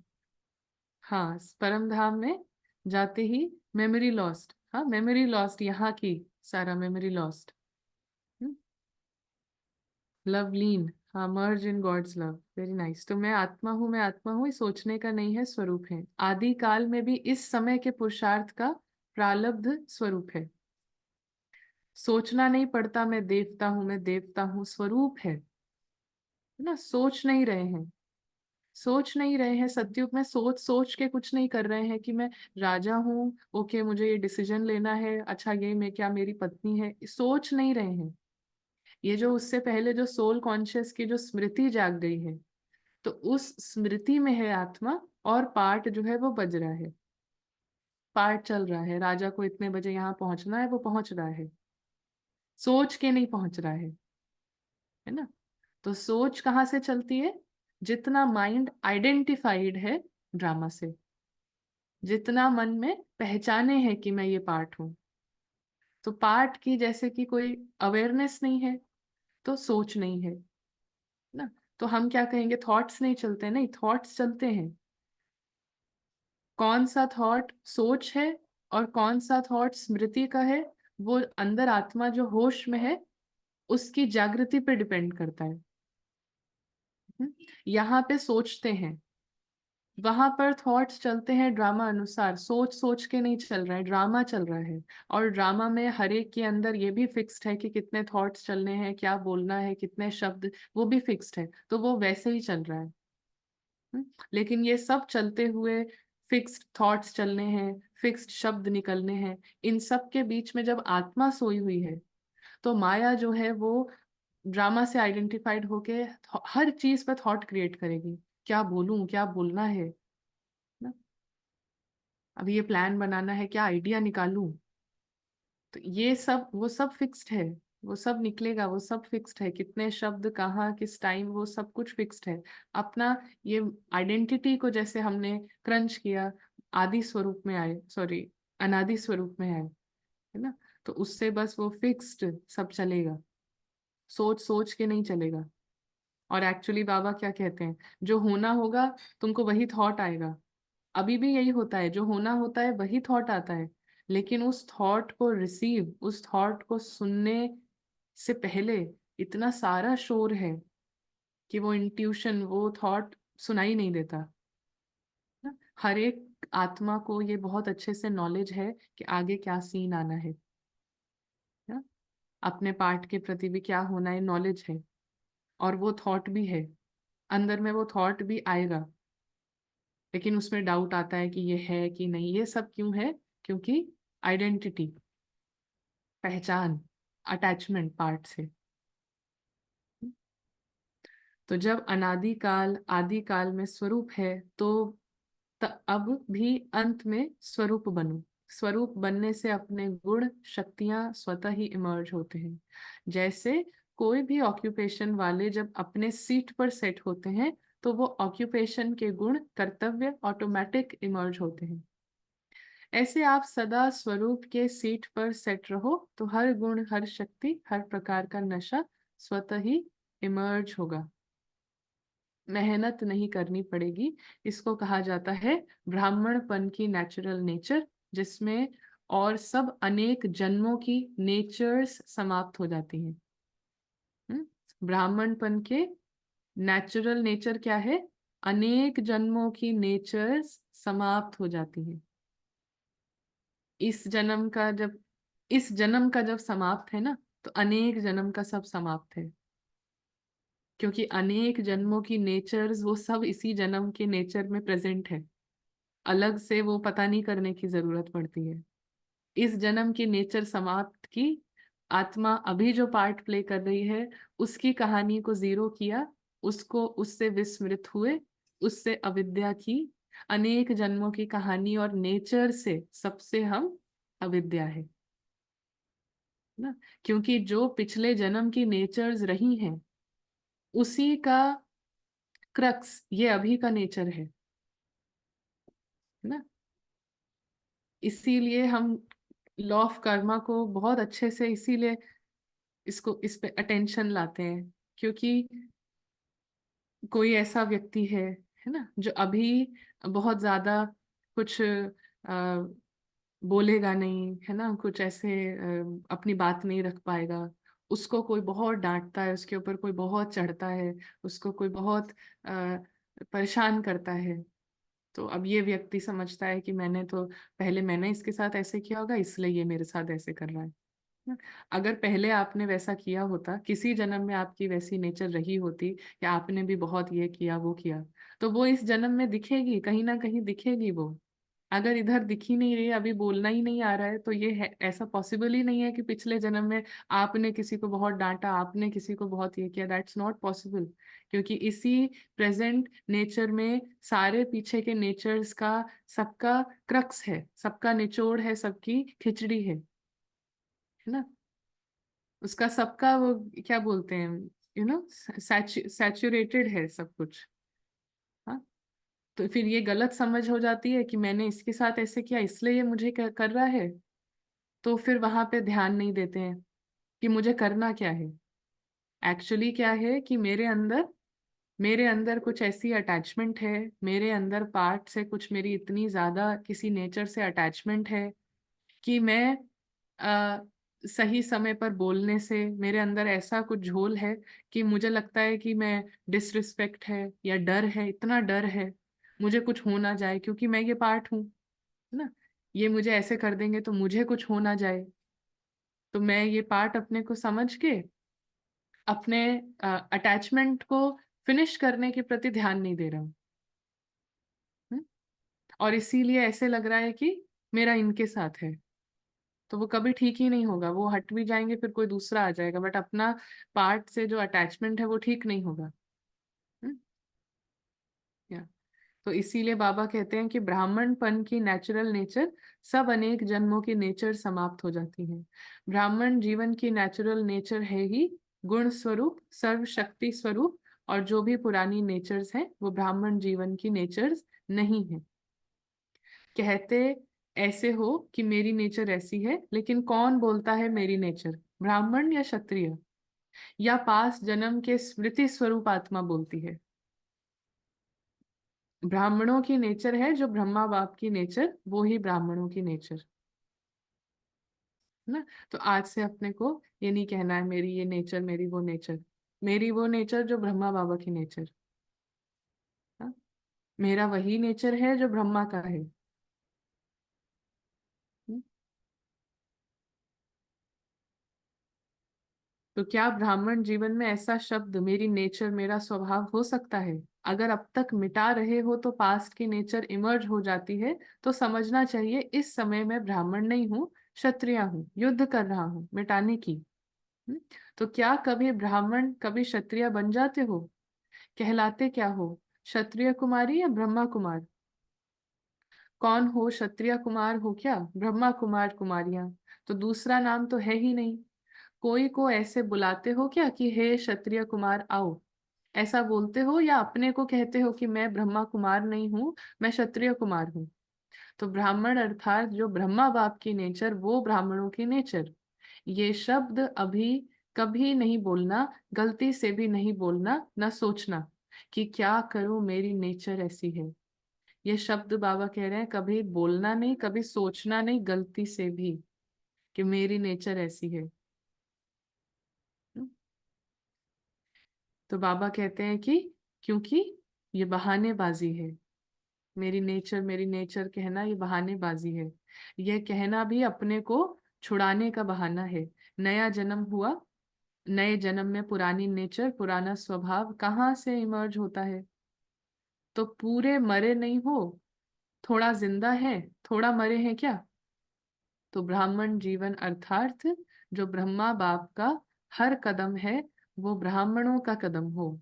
हाँ, परम धाम में जाते ही मेमोरी लॉस्ट, हाँ, मेमोरी लॉस्ट, यहाँ की सारा मेमोरी लॉस्ट, लव लीन, हाँ, merge in God's love, very nice. तो मैं आत्मा हूँ, ये सोचने का नहीं है, स्वरूप है। आदि काल में भी इस समय के पुरुषार्थ का प्रालब्ध स्वरूप है। सोचना नहीं पड़ता, मैं देवता हूँ, स्वरूप है ना। सोच नहीं रहे हैं, सोच नहीं रहे हैं, सतयुग में सोच सोच के कुछ नहीं कर रहे हैं कि मैं राजा हूँ, ओके, मुझे ये डिसीजन लेना है, अच्छा ये मैं क्या, मेरी पत्नी है, सोच नहीं रहे हैं। ये जो उससे पहले जो सोल कॉन्शियस की जो स्मृति जाग गई है, तो उस स्मृति में है आत्मा, और पार्ट जो है वो बज रहा है, पार्ट चल रहा है, राजा को इतने बजे यहाँ पहुंचना है, वो पहुंच रहा है, सोच के नहीं पहुंच रहा है ना। तो सोच कहाँ से चलती है, जितना माइंड आइडेंटिफाइड है ड्रामा से, जितना मन में पहचाने हैं कि मैं ये पार्ट हूं, तो पार्ट की जैसे कि कोई अवेयरनेस नहीं है तो सोच नहीं है ना। तो हम क्या कहेंगे, थॉट्स नहीं चलते, नहीं, थॉट्स चलते हैं। कौन सा थॉट सोच है और कौन सा थॉट स्मृति का है, वो अंदर आत्मा जो होश में है उसकी जागृति पे डिपेंड करता है। यहाँ पे सोचते हैं, वहां पर थॉट्स चलते हैं ड्रामा अनुसार, सोच सोच के नहीं चल रहा है, ड्रामा चल रहा है। और ड्रामा में हर एक के अंदर ये भी फिक्स्ड है कि कितने थॉट्स चलने हैं, क्या बोलना है, कितने शब्द, वो भी फिक्स्ड है, तो वो वैसे ही चल रहा है। लेकिन ये सब चलते हुए फिक्स्ड थॉट्स चलने हैं, फिक्स्ड शब्द निकलने हैं, इन सब के बीच में जब आत्मा सोई हुई है तो माया जो है वो ड्रामा से आइडेंटिफाइड होके हर चीज पर थॉट क्रिएट करेगी, क्या बोलूं, क्या बोलना है ना, अभी ये प्लान बनाना है, क्या आइडिया निकालूं। तो ये सब, वो सब फिक्स्ड है, वो सब निकलेगा, वो सब फिक्स्ड है, कितने शब्द कहाँ किस टाइम, वो सब कुछ फिक्स्ड है। अपना ये आइडेंटिटी को जैसे हमने क्रंच किया, आदि स्वरूप में आए, सॉरी, अनादि स्वरूप में आए, है ना। तो उससे बस वो फिक्स्ड सब चलेगा, सोच सोच के नहीं चलेगा। और एक्चुअली बाबा क्या कहते हैं, जो होना होगा तुमको वही थॉट आएगा। अभी भी यही होता है, जो होना होता है वही थॉट आता है, लेकिन उस थॉट को रिसीव, उस थॉट को सुनने से पहले इतना सारा शोर है कि वो इंट्यूशन, वो थॉट सुनाई नहीं देता ना। हर एक आत्मा को ये बहुत अच्छे से नॉलेज है कि आगे क्या सीन आना है ना? अपने पार्ट के प्रति भी क्या होना है, नॉलेज है। और वो थॉट भी है, अंदर में वो थॉट भी आएगा, लेकिन उसमें डाउट आता है कि ये है कि नहीं। ये सब क्यों है? क्योंकि आइडेंटिटी, पहचान, अटैचमेंट पार्ट से। तो जब अनादिकाल आदिकाल में स्वरूप है, तो अब भी अंत में स्वरूप बनो। स्वरूप बनने से अपने गुण शक्तियां स्वतः ही इमर्ज होते हैं। जैसे कोई भी ऑक्यूपेशन वाले जब अपने सीट पर सेट होते हैं, तो वो ऑक्यूपेशन के गुण, कर्तव्य ऑटोमेटिक इमर्ज होते हैं। ऐसे आप सदा स्वरूप के सीट पर सेट रहो, तो हर गुण, हर शक्ति, हर प्रकार का नशा स्वतः ही इमर्ज होगा। मेहनत नहीं करनी पड़ेगी। इसको कहा जाता है ब्राह्मणपन की नेचुरल नेचर, जिसमें और सब अनेक जन्मों की नेचर्स समाप्त हो जाती हैं। ब्राह्मणपन के नेचुरल नेचर क्या है? अनेक जन्मों की नेचर्स समाप्त हो जाती हैं। इस जन्म का जब, इस जन्म का जब समाप्त है ना, तो अनेक जन्म का सब समाप्त है। क्योंकि अनेक जन्मों की नेचर्स वो सब इसी जन्म के नेचर में प्रेजेंट है। अलग से वो पता नहीं करने की जरूरत पड़ती है। इस जन्म की नेचर समाप्त की, आत्मा अभी जो पार्ट प्ले कर रही है उसकी कहानी को जीरो किया, उसको, उससे विस्मृत हुए, उससे अविद्या की। अनेक जन्मों की कहानी और नेचर से सबसे हम अविद्या है ना। क्योंकि जो पिछले जन्म की नेचर्स रही हैं, उसी का क्रक्स ये अभी का नेचर है ना। इसीलिए हम लॉ ऑफ कर्मा को बहुत अच्छे से, इसीलिए इसको, इस पे अटेंशन लाते हैं। क्योंकि कोई ऐसा व्यक्ति है ना, जो अभी बहुत ज्यादा कुछ बोलेगा नहीं, है ना, कुछ ऐसे अपनी बात नहीं रख पाएगा। उसको कोई बहुत डांटता है, उसके ऊपर कोई बहुत चढ़ता है, उसको कोई बहुत परेशान करता है। तो अब ये व्यक्ति समझता है कि मैंने तो, पहले मैंने इसके साथ ऐसे किया होगा, इसलिए ये मेरे साथ ऐसे कर रहा है। अगर पहले आपने वैसा किया होता, किसी जन्म में आपकी वैसी नेचर रही होती, या आपने भी बहुत ये किया वो किया, तो वो इस जन्म में दिखेगी, कहीं ना कहीं दिखेगी वो। अगर इधर दिख ही नहीं रही, अभी बोलना ही नहीं आ रहा है, तो ये है, ऐसा पॉसिबल ही नहीं है कि पिछले जन्म में आपने किसी को बहुत डांटा, आपने किसी को बहुत ये किया। That's not possible. क्योंकि इसी प्रेजेंट नेचर में सारे पीछे के नेचर्स का, सबका क्रक्स है, सबका निचोड़ है, सबकी खिचड़ी है ना। उसका सबका वो क्या बोलते हैं, यू नो, सैचुरेटेड है सब कुछ। हाँ। तो फिर ये गलत समझ हो जाती है कि मैंने इसके साथ ऐसे किया इसलिए ये मुझे कर रहा है। तो फिर वहां पे ध्यान नहीं देते हैं कि मुझे करना क्या है। एक्चुअली क्या है कि मेरे अंदर कुछ ऐसी अटैचमेंट है, मेरे अंदर पार्ट से कुछ, मेरी इतनी ज्यादा किसी नेचर से अटैचमेंट है कि मैं आ, सही समय पर बोलने से, मेरे अंदर ऐसा कुछ झोल है कि मुझे लगता है कि मैं, डिसरिस्पेक्ट है या डर है, इतना डर है मुझे कुछ हो ना जाए, क्योंकि मैं ये पार्ट हूँ, है ना। ये मुझे ऐसे कर देंगे तो मुझे कुछ हो ना जाए, तो मैं ये पार्ट अपने को समझ के अपने अटैचमेंट को फिनिश करने के प्रति ध्यान नहीं दे रहा हूँ। हम्म? और इसीलिए ऐसे लग रहा है कि मेरा इनके साथ है, तो वो कभी ठीक ही नहीं होगा। वो हट भी जाएंगे, फिर कोई दूसरा आ जाएगा, बट अपना पार्ट से जो अटैचमेंट है वो ठीक नहीं होगा। हम्म? या तो इसीलिए बाबा कहते हैं कि ब्राह्मणपन की नेचुरल नेचर, सब अनेक जन्मों की नेचर समाप्त हो जाती है। ब्राह्मण जीवन की नेचुरल नेचर है ही गुण स्वरूप, सर्वशक्ति स्वरूप। और जो भी पुरानी नेचर्स हैं वो ब्राह्मण जीवन की नेचर्स नहीं है। कहते ऐसे हो कि मेरी नेचर ऐसी है, लेकिन कौन बोलता है मेरी नेचर, ब्राह्मण या क्षत्रिय? या पास जन्म के स्मृति स्वरूप आत्मा बोलती है। ब्राह्मणों की नेचर है जो ब्रह्मा बाप की नेचर, वो ही ब्राह्मणों की नेचर है ना। तो आज से अपने को ये नहीं कहना है मेरी ये नेचर, मेरी वो नेचर। मेरी वो नेचर जो ब्रह्मा बाबा की नेचर, हाँ? मेरा वही नेचर है जो ब्रह्मा का है। हम्म? तो क्या ब्राह्मण जीवन में ऐसा शब्द मेरी नेचर, मेरा स्वभाव हो सकता है? अगर अब तक मिटा रहे हो तो पास्ट की नेचर इमर्ज हो जाती है, तो समझना चाहिए इस समय मैं ब्राह्मण नहीं हूँ, क्षत्रिय हूँ, युद्ध कर रहा हूँ मिटाने की। हम्म? तो क्या कभी ब्राह्मण कभी क्षत्रिय बन जाते हो? कहलाते क्या हो? क्षत्रिय कुमारी या ब्रह्मा कुमार? कौन हो? क्षत्रिय कुमार हो क्या? ब्रह्मा कुमार कुमारियां? तो दूसरा नाम तो है ही नहीं। कोई को ऐसे बुलाते हो क्या कि हे क्षत्रिय कुमार आओ? ऐसा बोलते हो या अपने को कहते हो कि मैं ब्रह्मा कुमार नहीं हूँ, मैं क्षत्रिय कुमार हूँ? तो ब्राह्मण अर्थात जो ब्रह्मा बाप की नेचर, वो ब्राह्मणों की नेचर। ये शब्द अभी कभी नहीं बोलना, गलती से भी नहीं बोलना, ना सोचना कि क्या करूं मेरी नेचर ऐसी है। ये शब्द बाबा कह रहे हैं कभी बोलना नहीं, कभी सोचना नहीं गलती से भी कि मेरी नेचर ऐसी है। तो बाबा कहते हैं कि क्योंकि ये बहानेबाजी है। मेरी नेचर कहना ये बहानेबाजी है। ये कहना भी अपने को छुड़ाने का बहाना है। नया जन्म हुआ, नए जन्म में पुरानी नेचर, पुराना स्वभाव कहाँ से इमर्ज होता है? तो पूरे मरे नहीं हो, थोड़ा जिंदा है, थोड़ा मरे हैं क्या? तो ब्राह्मण जीवन अर्थात जो ब्रह्मा बाप का हर कदम है, वो ब्राह्मणों का कदम हो।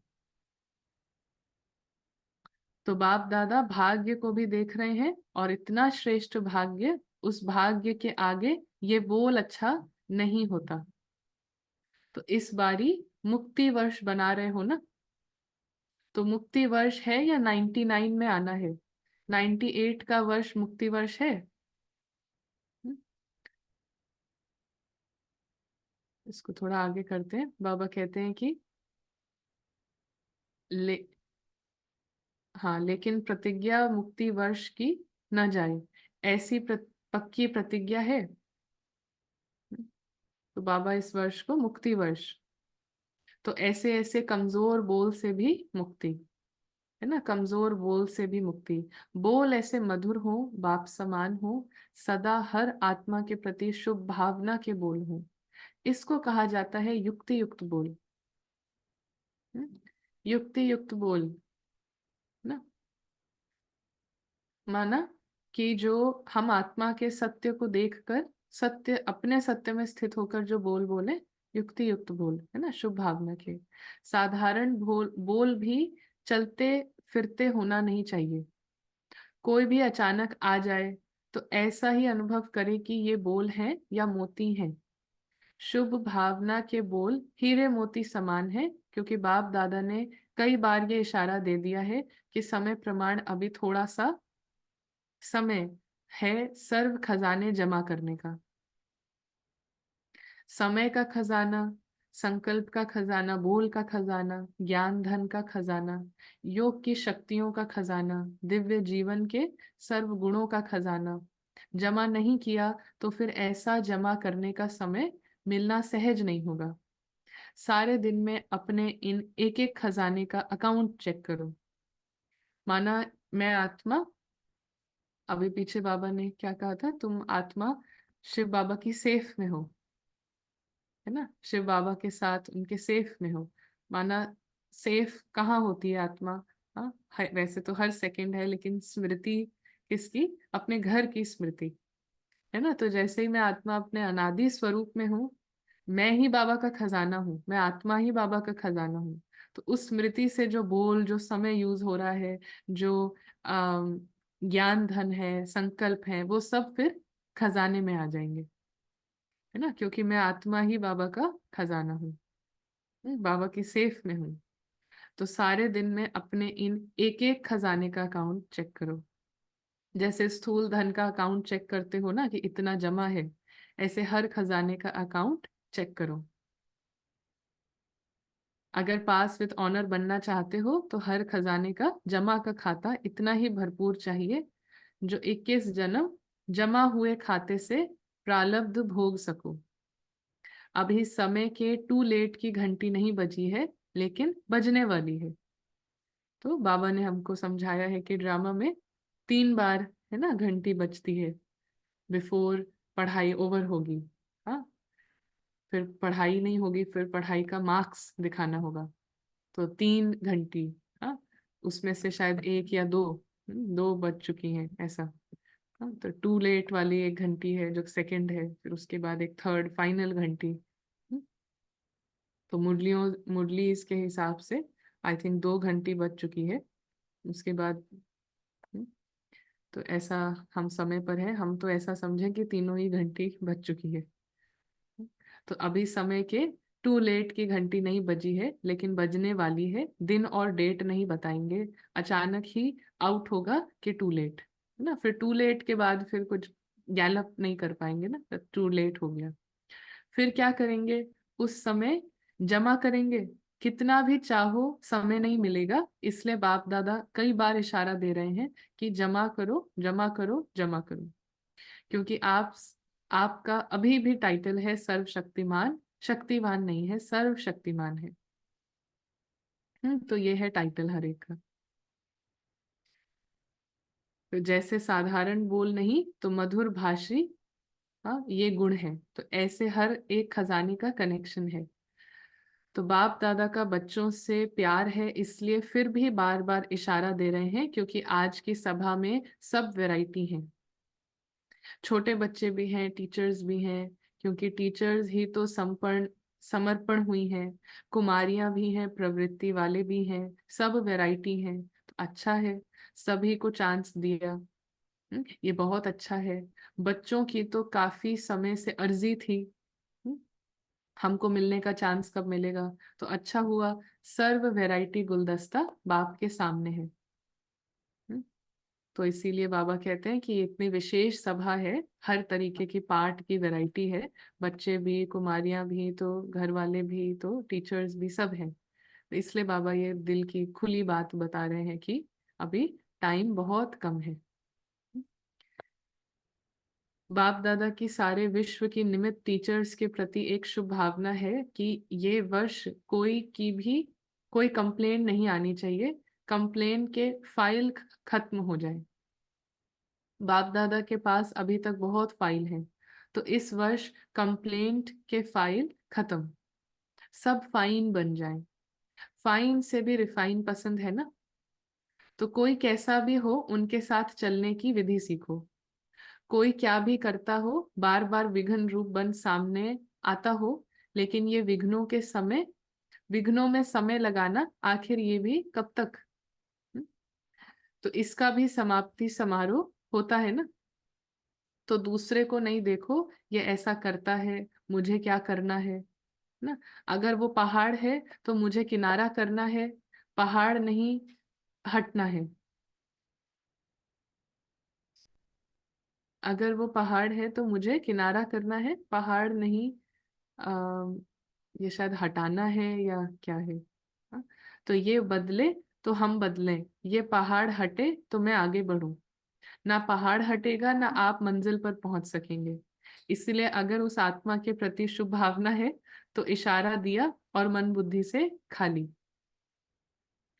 तो बाप दादा भाग्य को भी देख रहे हैं, और इतना श्रेष्ठ भाग्य, उस भाग्य के आगे ये बोल अच्छा नहीं होता। तो इस बारी मुक्ति वर्ष बना रहे हो ना? तो मुक्ति वर्ष है या 99 में आना है? 98 का वर्ष मुक्ति वर्ष है। हम्म, इसको थोड़ा आगे करते हैं। बाबा कहते हैं कि ले हाँ, लेकिन प्रतिज्ञा मुक्ति वर्ष की न जाए, ऐसी पक्की प्रतिज्ञा है। तो बाबा इस वर्ष को मुक्ति वर्ष, तो ऐसे ऐसे कमजोर बोल से भी मुक्ति, है ना, कमजोर बोल से भी मुक्ति। बोल ऐसे मधुर हो, बाप समान हो, सदा हर आत्मा के प्रति शुभ भावना के बोल हो। इसको कहा जाता है युक्ति युक्त बोल। हम्म? युक्ति युक्त बोल ना, माना कि जो हम आत्मा के सत्य को देखकर, सत्य अपने सत्य में स्थित होकर जो बोल बोले, युक्ति युक्त बोल, है ना, शुभ भावना के। साधारण बोल बोल भी चलते फिरते होना नहीं चाहिए। कोई भी अचानक आ जाए तो ऐसा ही अनुभव करे कि ये बोल है या मोती है। शुभ भावना के बोल हीरे मोती समान है, क्योंकि बाप दादा ने कई बार ये इशारा दे दिया है कि समय प्रमाण अभी थोड़ा सा समय है सर्व खजाने जमा करने का। समय का खजाना, संकल्प का खजाना, बोल का खजाना, ज्ञान धन का खजाना, योग की शक्तियों का खजाना, दिव्य जीवन के सर्व गुणों का खजाना जमा नहीं किया, तो फिर ऐसा जमा करने का समय मिलना सहज नहीं होगा। सारे दिन में अपने इन एक एक खजाने का अकाउंट चेक करो। माना मैं आत्मा, अभी पीछे बाबा ने क्या कहा था, तुम आत्मा शिव बाबा की सेफ में हो, है ना, शिव बाबा के साथ उनके सेफ में हो। माना सेफ कहाँ होती है आत्मा? हाँ, वैसे तो हर सेकंड है, लेकिन स्मृति किसकी? अपने घर की स्मृति, है ना। तो जैसे ही मैं आत्मा अपने अनादि स्वरूप में हूँ, मैं ही बाबा का खजाना हूँ, मैं आत्मा ही बाबा का खजाना हूँ। तो उस स्मृति से जो बोल, जो समय यूज हो रहा है, जो अम, ज्ञान धन है, संकल्प है, वो सब फिर खजाने में आ जाएंगे, है ना, क्योंकि मैं आत्मा ही बाबा का खजाना हूँ, बाबा की सेफ में हूँ। तो सारे दिन में अपने इन एक एक खजाने का अकाउंट चेक करो। जैसे स्थूल धन का अकाउंट चेक करते हो ना कि इतना जमा है, ऐसे हर खजाने का अकाउंट चेक करो। अगर पास विद ऑनर बनना चाहते हो तो हर खजाने का जमा का खाता इतना ही भरपूर चाहिए जो 21 जन्म जमा हुए खाते से प्रालब्ध भोग सको। अभी समय के टू लेट की घंटी नहीं बजी है, लेकिन बजने वाली है। तो बाबा ने हमको समझाया है कि ड्रामा में 3 बार है ना घंटी बजती है बिफोर पढ़ाई ओवर होगी। हाँ, फिर पढ़ाई नहीं होगी, फिर पढ़ाई का मार्क्स दिखाना होगा। तो 3 घंटी। हाँ, उसमें से शायद एक या दो, दो बज चुकी हैं ऐसा। हाँ, तो टू लेट वाली एक घंटी है जो सेकंड है, फिर उसके बाद एक थर्ड फाइनल घंटी। तो मुरली इसके हिसाब से आई थिंक 2 घंटी बज चुकी है। उसके बाद हम्म, तो ऐसा हम समय पर है, हम तो ऐसा समझें कि तीनों ही घंटी बज चुकी है। तो अभी समय के टू लेट की घंटी नहीं बजी है, लेकिन बजने वाली है। दिन और डेट नहीं बताएंगे, अचानक ही आउट होगा कि टू लेट है ना। फिर टू लेट के बाद फिर कुछ गैलअप नहीं कर पाएंगे ना, टू लेट हो गया। फिर क्या करेंगे, उस समय जमा करेंगे। कितना भी चाहो समय नहीं मिलेगा, इसलिए बाप दादा कई बार इशारा दे रहे हैं कि जमा करो जमा करो जमा करो। क्योंकि आपका अभी भी टाइटल है सर्वशक्तिमान, शक्तिवान नहीं है, सर्वशक्तिमान है। तो ये है टाइटल हर एक का। तो जैसे साधारण बोल नहीं तो मधुर भाषी, हाँ ये गुण है। तो ऐसे हर एक खजाने का कनेक्शन है। तो बाप दादा का बच्चों से प्यार है, इसलिए फिर भी बार बार इशारा दे रहे हैं, क्योंकि आज की सभा में सब वैरायटी हैं। छोटे बच्चे भी हैं, टीचर्स भी हैं, क्योंकि टीचर्स ही तो समर्पण हुई हैं। कुमारियां भी हैं, प्रवृत्ति वाले भी हैं, सब वैरायटी हैं। तो अच्छा है, सभी को चांस दिया। ये बहुत अच्छा है। बच्चों की तो काफी समय से अर्जी थी, हम्म, हमको मिलने का चांस कब मिलेगा। तो अच्छा हुआ, सर्व वैरायटी गुलदस्ता बाप के सामने है। तो इसीलिए बाबा कहते हैं कि इतनी विशेष सभा है, हर तरीके की पाठ की वैरायटी है। बच्चे भी, कुमारियां भी, तो घर वाले भी, तो टीचर्स भी, सब हैं। तो इसलिए बाबा ये दिल की खुली बात बता रहे हैं कि अभी टाइम बहुत कम है। बाप दादा की सारे विश्व की निमित्त टीचर्स के प्रति एक शुभ भावना है कि ये वर्ष कोई कंप्लेन नहीं आनी चाहिए। कंप्लेन के फाइल खत्म हो जाए। बाप दादा के पास अभी तक बहुत फाइल हैं, तो इस वर्ष कंप्लेंट के फाइल खत्म, सब फाइन बन जाए। फाइन से भी रिफाइन पसंद है ना। तो कोई कैसा भी हो, उनके साथ चलने की विधि सीखो। कोई क्या भी करता हो, बार बार विघ्न रूप बन सामने आता हो, लेकिन ये विघ्नों में समय लगाना आखिर ये भी कब तक। हम्म? तो इसका भी समाप्ति समारोह होता है ना। तो दूसरे को नहीं देखो, ये ऐसा करता है, मुझे क्या करना है ना। अगर वो पहाड़ है तो मुझे किनारा करना है, पहाड़ नहीं हटना है। अगर वो पहाड़ है तो मुझे किनारा करना है, पहाड़ नहीं। आ, ये शायद हटाना है या क्या है। हाँ? तो ये बदले तो हम बदलें, ये पहाड़ हटे तो मैं आगे बढ़ूं। ना पहाड़ हटेगा, ना आप मंजिल पर पहुंच सकेंगे। इसलिए अगर उस आत्मा के प्रति शुभ भावना है तो इशारा दिया और मन बुद्धि से खाली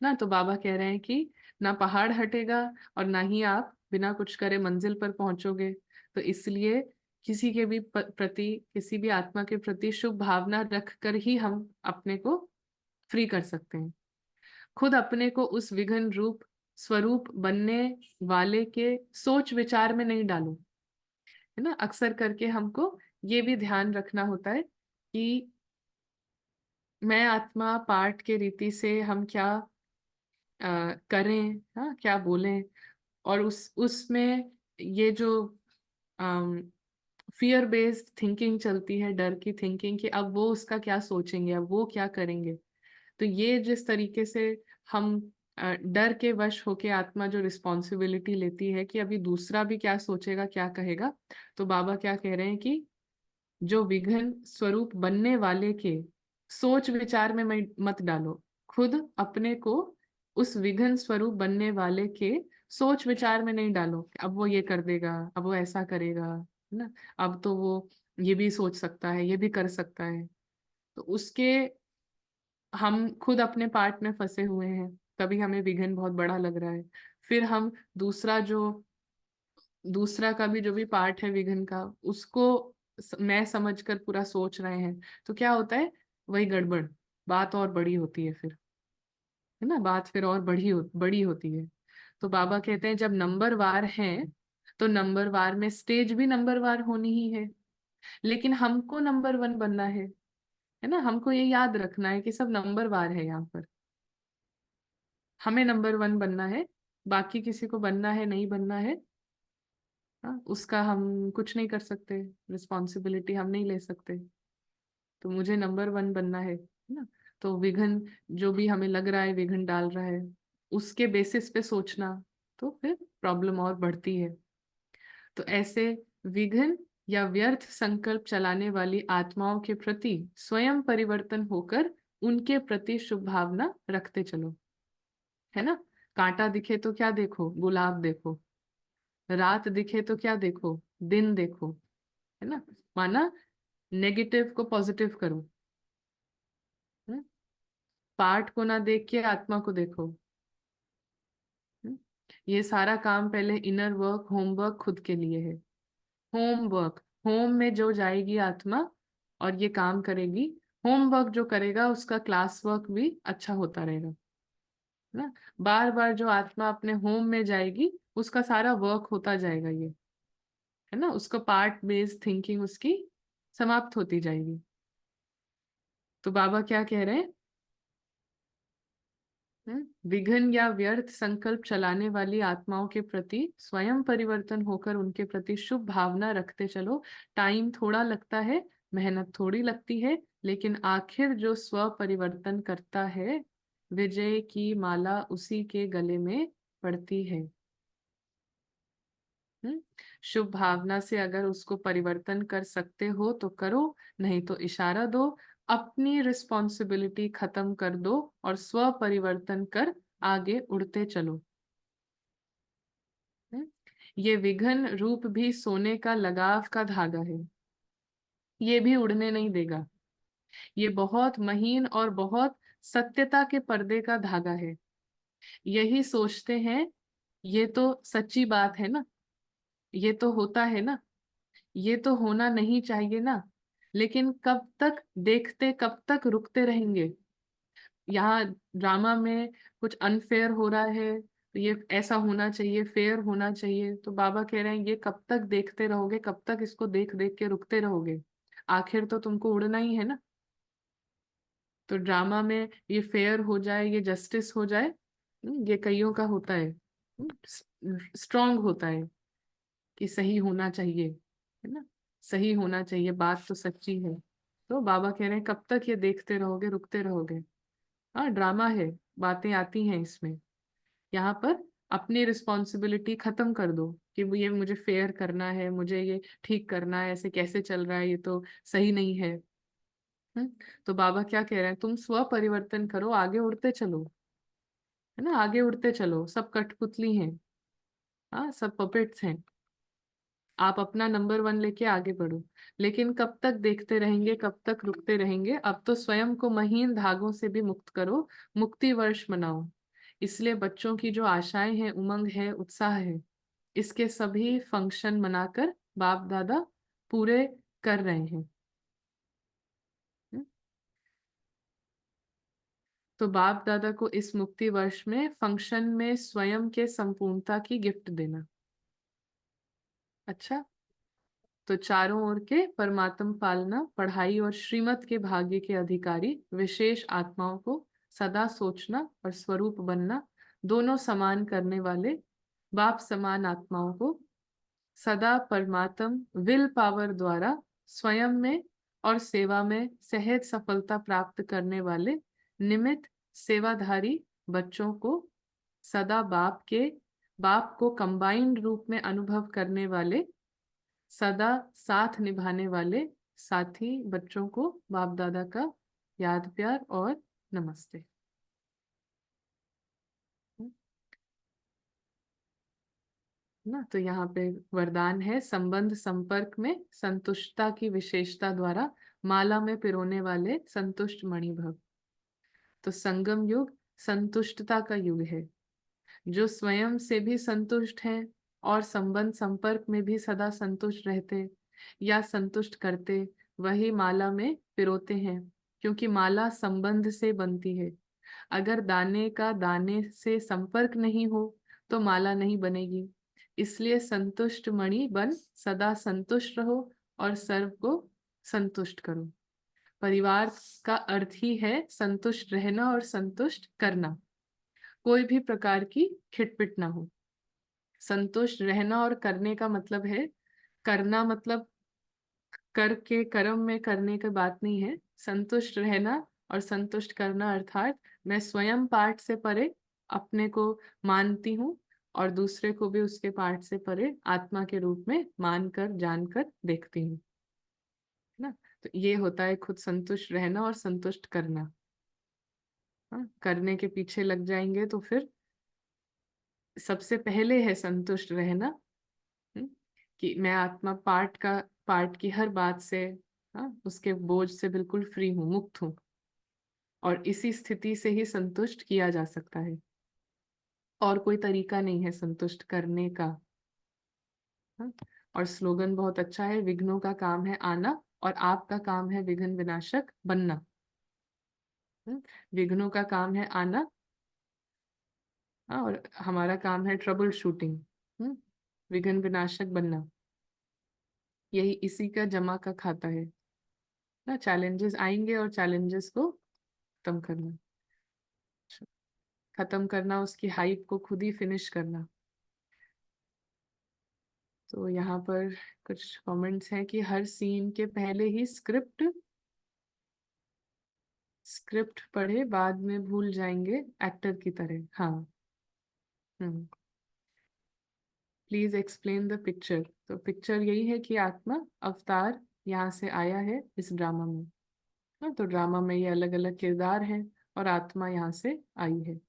ना। तो बाबा कह रहे हैं कि ना पहाड़ हटेगा और ना ही आप बिना कुछ करे मंजिल पर पहुंचोगे। तो इसलिए किसी के भी प्रति, किसी भी आत्मा के प्रति शुभ भावना रख कर ही हम अपने को फ्री कर सकते हैं। खुद अपने को उस विघन रूप स्वरूप बनने वाले के सोच विचार में नहीं डालो, है ना। अक्सर करके हमको ये भी ध्यान रखना होता है कि मैं आत्मा पाठ के रीति से हम क्या करें, हाँ क्या बोलें। और उस उसमें ये जो फियर बेस्ड थिंकिंग चलती है, डर की थिंकिंग, कि अब वो उसका क्या सोचेंगे, अब वो क्या करेंगे। तो ये जिस तरीके से हम डर के वश होके आत्मा जो रिस्पॉन्सिबिलिटी लेती है कि अभी दूसरा भी क्या सोचेगा, क्या कहेगा। तो बाबा क्या कह रहे हैं कि जो विघन स्वरूप बनने वाले के सोच विचार में मत डालो, खुद अपने को उस विघन स्वरूप बनने वाले के सोच विचार में नहीं डालो कि अब वो ये कर देगा, अब वो ऐसा करेगा, है ना, अब तो वो ये भी सोच सकता है, ये भी कर सकता है। तो उसके हम खुद अपने पार्ट में फंसे हुए हैं, तभी हमें विघन बहुत बड़ा लग रहा है। फिर हम दूसरा जो दूसरा का भी जो भी पार्ट है विघन का, उसको मैं समझकर पूरा सोच रहे हैं, तो क्या होता है, वही गड़बड़, बात और बड़ी होती है फिर, है ना, बात फिर और बड़ी होती है। तो बाबा कहते हैं जब नंबर वार है तो नंबर वार में स्टेज भी नंबर वार होनी ही है, लेकिन हमको नंबर वन बनना है ना, हमको ये याद रखना है कि सब नंबर वार है यहाँ पर, हमें नंबर वन बनना है, बाकी किसी को बनना है नहीं बनना है, हाँ, उसका हम कुछ नहीं कर सकते, रिस्पॉन्सिबिलिटी हम नहीं ले सकते। तो मुझे नंबर वन बनना है ना। तो विघन जो भी हमें लग रहा है विघन डाल रहा है, उसके बेसिस पे सोचना, तो फिर प्रॉब्लम और बढ़ती है। तो ऐसे विघन या व्यर्थ संकल्प चलाने वाली आत्माओं के प्रति स्वयं परिवर्तन होकर उनके प्रति शुभ भावना रखते चलो, है ना। कांटा दिखे तो क्या देखो, गुलाब देखो, रात दिखे तो क्या देखो, दिन देखो, है ना, माना नेगेटिव को पॉजिटिव करो, हम्म? पार्ट को ना देख के आत्मा को देखो, हम्म? ये सारा काम पहले इनर वर्क, होमवर्क खुद के लिए है। होमवर्क, होम में जो जाएगी आत्मा और ये काम करेगी, होमवर्क जो करेगा उसका क्लास वर्क भी अच्छा होता रहेगा, है ना। बार बार जो आत्मा अपने होम में जाएगी उसका सारा वर्क होता जाएगा, ये है ना, उसका पार्ट बेस्ड थिंकिंग उसकी समाप्त होती जाएगी। तो बाबा क्या कह रहे हैं, विघन या व्यर्थ संकल्प चलाने वाली आत्माओं के प्रति स्वयं परिवर्तन होकर उनके प्रति शुभ भावना रखते चलो। टाइम थोड़ा लगता है, मेहनत थोड़ी लगती है, लेकिन आखिर जो स्व परिवर्तन करता है, विजय की माला उसी के गले में पड़ती है। हम्म शुभ भावना से अगर उसको परिवर्तन कर सकते हो तो करो, नहीं तो इशारा दो, अपनी रिस्पॉन्सिबिलिटी खत्म कर दो और स्व परिवर्तन कर आगे उड़ते चलो। हम्म, ये विघन रूप भी सोने का लगाव का धागा है, ये भी उड़ने नहीं देगा। ये बहुत महीन और बहुत सत्यता के पर्दे का धागा है। यही सोचते हैं, ये तो सच्ची बात है ना, ये तो होता है ना, ये तो होना नहीं चाहिए ना, लेकिन कब तक देखते, कब तक रुकते रहेंगे। यहाँ ड्रामा में कुछ अनफेयर हो रहा है तो ये ऐसा होना चाहिए, फेयर होना चाहिए, तो बाबा कह रहे हैं ये कब तक देखते रहोगे, कब तक इसको देख देख के रुकते रहोगे, आखिर तो तुमको उड़ना ही है ना। तो ड्रामा में ये फेयर हो जाए, ये जस्टिस हो जाए, ये कईयों का होता है, स्ट्रांग होता है कि सही होना चाहिए, है ना, सही होना चाहिए, बात तो सच्ची है। तो बाबा कह रहे हैं कब तक ये देखते रहोगे, रुकते रहोगे। हाँ, ड्रामा है, बातें आती हैं इसमें, यहाँ पर अपनी रिस्पॉन्सिबिलिटी खत्म कर दो कि ये मुझे फेयर करना है, मुझे ये ठीक करना है, ऐसे कैसे चल रहा है, ये तो सही नहीं है। हम्म, तो बाबा क्या कह रहे हैं, तुम स्व परिवर्तन करो, आगे उड़ते चलो, है ना, आगे उड़ते चलो, सब कठपुतली हैं, हाँ, सब पपेट्स हैं, आप अपना नंबर वन लेके आगे बढ़ो। लेकिन कब तक देखते रहेंगे, कब तक रुकते रहेंगे, अब तो स्वयं को महीन धागों से भी मुक्त करो, मुक्ति वर्ष मनाओ। इसलिए बच्चों की जो आशाएं हैं, उमंग है, उत्साह है, इसके सभी फंक्शन मनाकर बाप दादा पूरे कर रहे हैं। हम्म, तो बाप दादा को इस मुक्ति वर्ष में फंक्शन में स्वयं के संपूर्णता की गिफ्ट देना। अच्छा, तो चारों ओर के परमात्म पालना, पढ़ाई और श्रीमत के भाग्य के अधिकारी विशेष आत्माओं को सदा सोचना और स्वरूप बनना, दोनों समान करने वाले बाप समान आत्माओं को सदा परमात्म विल पावर द्वारा स्वयं में और सेवा में सहज सफलता प्राप्त करने वाले निमित्त सेवाधारी बच्चों को सदा बाप को कंबाइंड रूप में अनुभव करने वाले, सदा साथ निभाने वाले साथी बच्चों को बाप दादा का याद प्यार और नमस्ते। ना तो यहाँ पे वरदान है, संबंध संपर्क में संतुष्टता की विशेषता द्वारा माला में पिरोने वाले संतुष्ट मणि भव। तो संगम युग संतुष्टता का युग है। जो स्वयं से भी संतुष्ट हैं और संबंध संपर्क में भी सदा संतुष्ट रहते या संतुष्ट करते, वही माला में पिरोते हैं, क्योंकि माला संबंध से बनती है। अगर दाने का दाने से संपर्क नहीं हो तो माला नहीं बनेगी। इसलिए संतुष्ट मणि बन सदा संतुष्ट रहो और सर्व को संतुष्ट करो। परिवार का अर्थ ही है संतुष्ट रहना और संतुष्ट करना, कोई भी प्रकार की खिटपिट ना हो। संतुष्ट रहना और करने का मतलब है, करना मतलब करके कर्म में करने की बात नहीं है। संतुष्ट रहना और संतुष्ट करना अर्थात मैं स्वयं पाठ से परे अपने को मानती हूँ और दूसरे को भी उसके पाठ से परे आत्मा के रूप में मानकर जानकर देखती हूँ, ना। तो ये होता है खुद संतुष्ट रहना और संतुष्ट करना। हाँ, करने के पीछे लग जाएंगे तो फिर सबसे पहले है संतुष्ट रहना। हम्म, कि मैं आत्मा पाठ की हर बात से, हाँ, उसके बोझ से बिल्कुल फ्री हूँ, मुक्त हूँ। और इसी स्थिति से ही संतुष्ट किया जा सकता है, और कोई तरीका नहीं है संतुष्ट करने का। हाँ? और स्लोगन बहुत अच्छा है, विघ्नों का काम है आना और आपका काम है विघ्न विनाशक बनना। विघ्नों का काम है आना, हाँ, और हमारा काम है ट्रबल शूटिंग, विघ्न विनाशक बनना। यही इसी का जमा का खाता है ना। चैलेंजेस आएंगे और चैलेंजेस को खत्म करना, खत्म करना, उसकी हाइप को खुद ही फिनिश करना। तो यहाँ पर कुछ कमेंट्स हैं कि हर सीन के पहले ही स्क्रिप्ट स्क्रिप्ट पढ़े बाद में भूल जाएंगे एक्टर की तरह। हाँ। हम्म। Please explain the picture. तो पिक्चर यही है कि आत्मा अवतार यहाँ से आया है इस ड्रामा में। हाँ, तो ड्रामा में ये अलग अलग किरदार हैं और आत्मा यहाँ से आई है।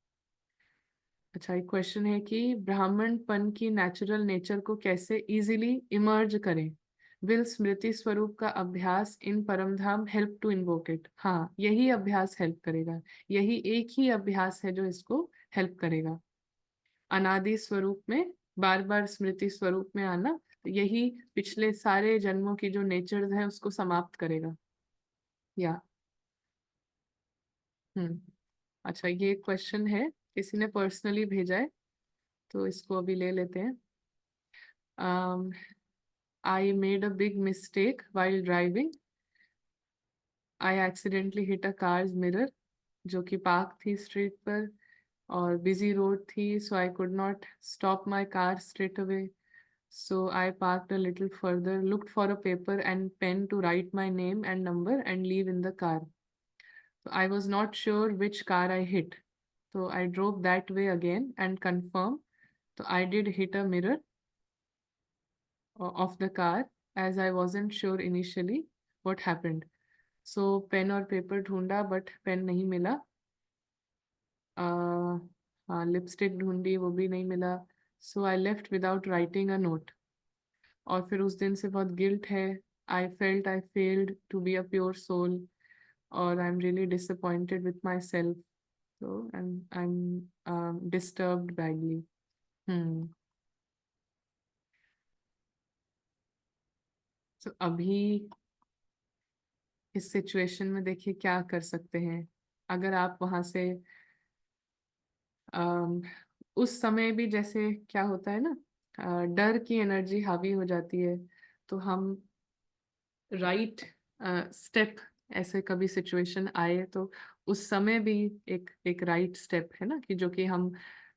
अच्छा, एक क्वेश्चन है कि ब्राह्मणपन की नेचुरल नेचर को कैसे इजीली इमर्ज करें। विल स्मृति स्वरूप का अभ्यास इन परमधाम हेल्प टू इन्वोक इट। हाँ, यही अभ्यास हेल्प करेगा। यही एक ही अभ्यास है जो इसको हेल्प करेगा। अनादि स्वरूप में बार बार स्मृति स्वरूप में आना, यही पिछले सारे जन्मों की जो नेचर्स हैं उसको समाप्त करेगा। या अच्छा, ये क्वेश्चन है, किसी ने पर्सनली भेजा है, तो इसको अभी ले लेते हैं। I made a big mistake while driving. I accidentally hit a car's mirror, जो कि पार्क थी स्ट्रीट पर और बिजी रोड थी, so I could not stop my car straight away. So I parked a little further, looked for a paper and pen to write my name and number and leave in the car. So I was not sure which car I hit. So I drove that way again and confirmed. So I did hit a mirror of the car as I wasn't sure initially what happened. So pen और paper ढूंढा but pen नहीं मिला। हाँ, lipstick ढूंढी, वो भी नहीं मिला। So I left without writing a note. और फिर उस दिन से बहुत गिल्ट है। I felt I failed to be a pure soul और I am really disappointed with myself. तो आई एम डिस्टर्ब्ड बैडली। हम्म। तो अभी इस सिचुएशन में देखिए क्या कर सकते हैं। अगर आप वहां से अम, उस समय भी जैसे क्या होता है ना, डर की एनर्जी हावी हो जाती है, तो हम राइट स्टेप, ऐसे कभी सिचुएशन आए तो उस समय भी एक एक राइट स्टेप है ना, कि जो कि हम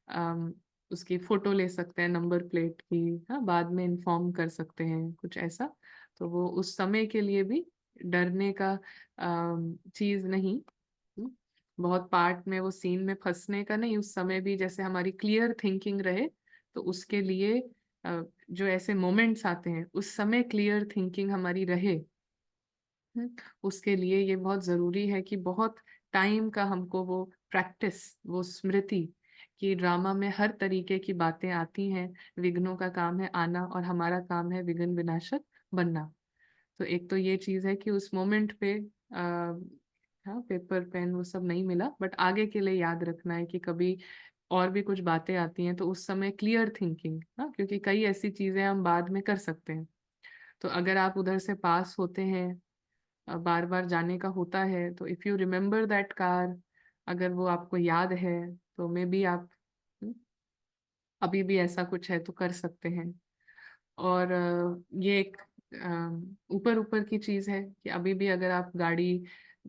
अम, उसकी फोटो ले सकते हैं, नंबर प्लेट की, हाँ, बाद में इन्फॉर्म कर सकते हैं कुछ ऐसा। तो वो उस समय के लिए भी डरने का चीज नहीं। हम्म, बहुत पार्ट में वो सीन में फंसने का नहीं, उस समय भी जैसे हमारी क्लियर थिंकिंग रहे, तो उसके लिए जो ऐसे मोमेंट्स आते हैं उस समय क्लियर थिंकिंग हमारी रहे, उसके लिए ये बहुत जरूरी है कि बहुत टाइम का हमको वो प्रैक्टिस, वो स्मृति, कि ड्रामा में हर तरीके की बातें आती हैं, विघ्नों का काम है आना और हमारा काम है विघ्न विनाशक बनना। तो एक तो ये चीज है कि उस मोमेंट पे हाँ, पेपर पेन वो सब नहीं मिला, बट आगे के लिए याद रखना है कि कभी और भी कुछ बातें आती हैं तो उस समय क्लियर थिंकिंग, हाँ, क्योंकि कई ऐसी चीजें हम बाद में कर सकते हैं। तो अगर आप उधर से पास होते हैं, बार बार जाने का होता है, तो if you remember that car, अगर वो आपको याद है, तो मे बी आप हम्म, अभी भी ऐसा कुछ है तो कर सकते हैं। और ये एक ऊपर ऊपर की चीज है कि अभी भी अगर आप गाड़ी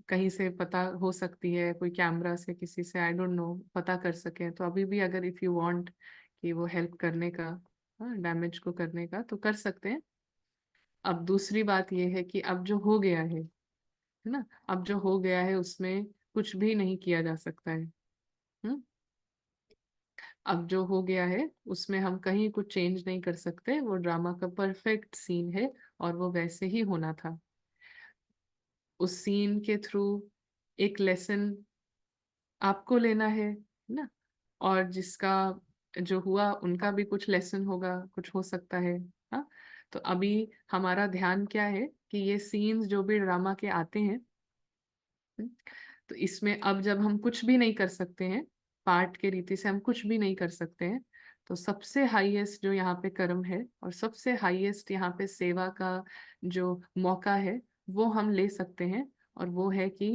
कहीं से पता हो सकती है, कोई कैमरा से किसी से, आई डोंट नो, पता कर सके, तो अभी भी अगर इफ यू वांट कि वो हेल्प करने का, डैमेज को करने का, तो कर सकते हैं। अब दूसरी बात ये है कि अब जो हो गया है ना, अब जो हो गया है उसमें कुछ भी नहीं किया जा सकता है। हम्म अब जो हो गया है उसमें हम कहीं कुछ चेंज नहीं कर सकते, वो ड्रामा का परफेक्ट सीन है और वो वैसे ही होना था। उस सीन के थ्रू एक लेसन आपको लेना है ना, और जिसका जो हुआ उनका भी कुछ लेसन होगा, कुछ हो सकता है। हाँ, तो अभी हमारा ध्यान क्या है कि ये सीन्स जो भी ड्रामा के आते हैं, तो इसमें अब जब हम कुछ भी नहीं कर सकते हैं, पाठ के रीति से हम कुछ भी नहीं कर सकते हैं, तो सबसे हाईएस्ट जो यहाँ पे कर्म है और सबसे हाईएस्ट यहाँ पे सेवा का जो मौका है, वो हम ले सकते हैं। और वो है कि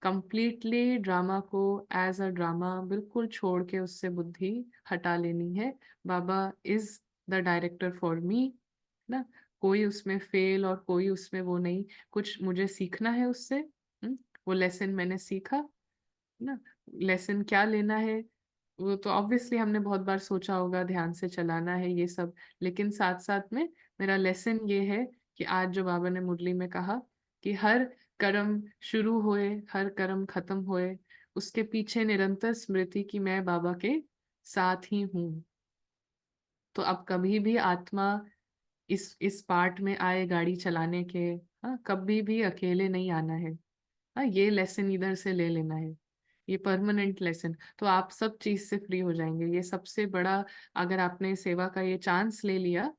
कंप्लीटली ड्रामा को एज अ ड्रामा बिल्कुल छोड़ के उससे बुद्धि हटा लेनी है। Baba is the director for me ना, कोई उसमें फेल और कोई उसमें वो नहीं, कुछ मुझे सीखना है उससे। वो लेसन मैंने सीखा ना, लेसन क्या लेना है, वो तो ऑब्वियसली हमने बहुत बार सोचा होगा, ध्यान से चलाना है ये सब, लेकिन साथ साथ में मेरा लेसन ये है कि आज जो बाबा ने मुरली में कहा कि हर कर्म शुरू होए, हर कर्म खत्म होए, उसके पीछे निरंतर स्मृति कि मैं बाबा के साथ ही हूँ। तो अब कभी भी आत्मा इस पार्ट में आए गाड़ी चलाने के, हाँ, कभी भी अकेले नहीं आना है। हाँ, ये लेसन इधर से ले लेना है, ये परमानेंट लेसन, तो आप सब चीज से फ्री हो जाएंगे। ये सबसे बड़ा, अगर आपने सेवा का ये चांस ले लिया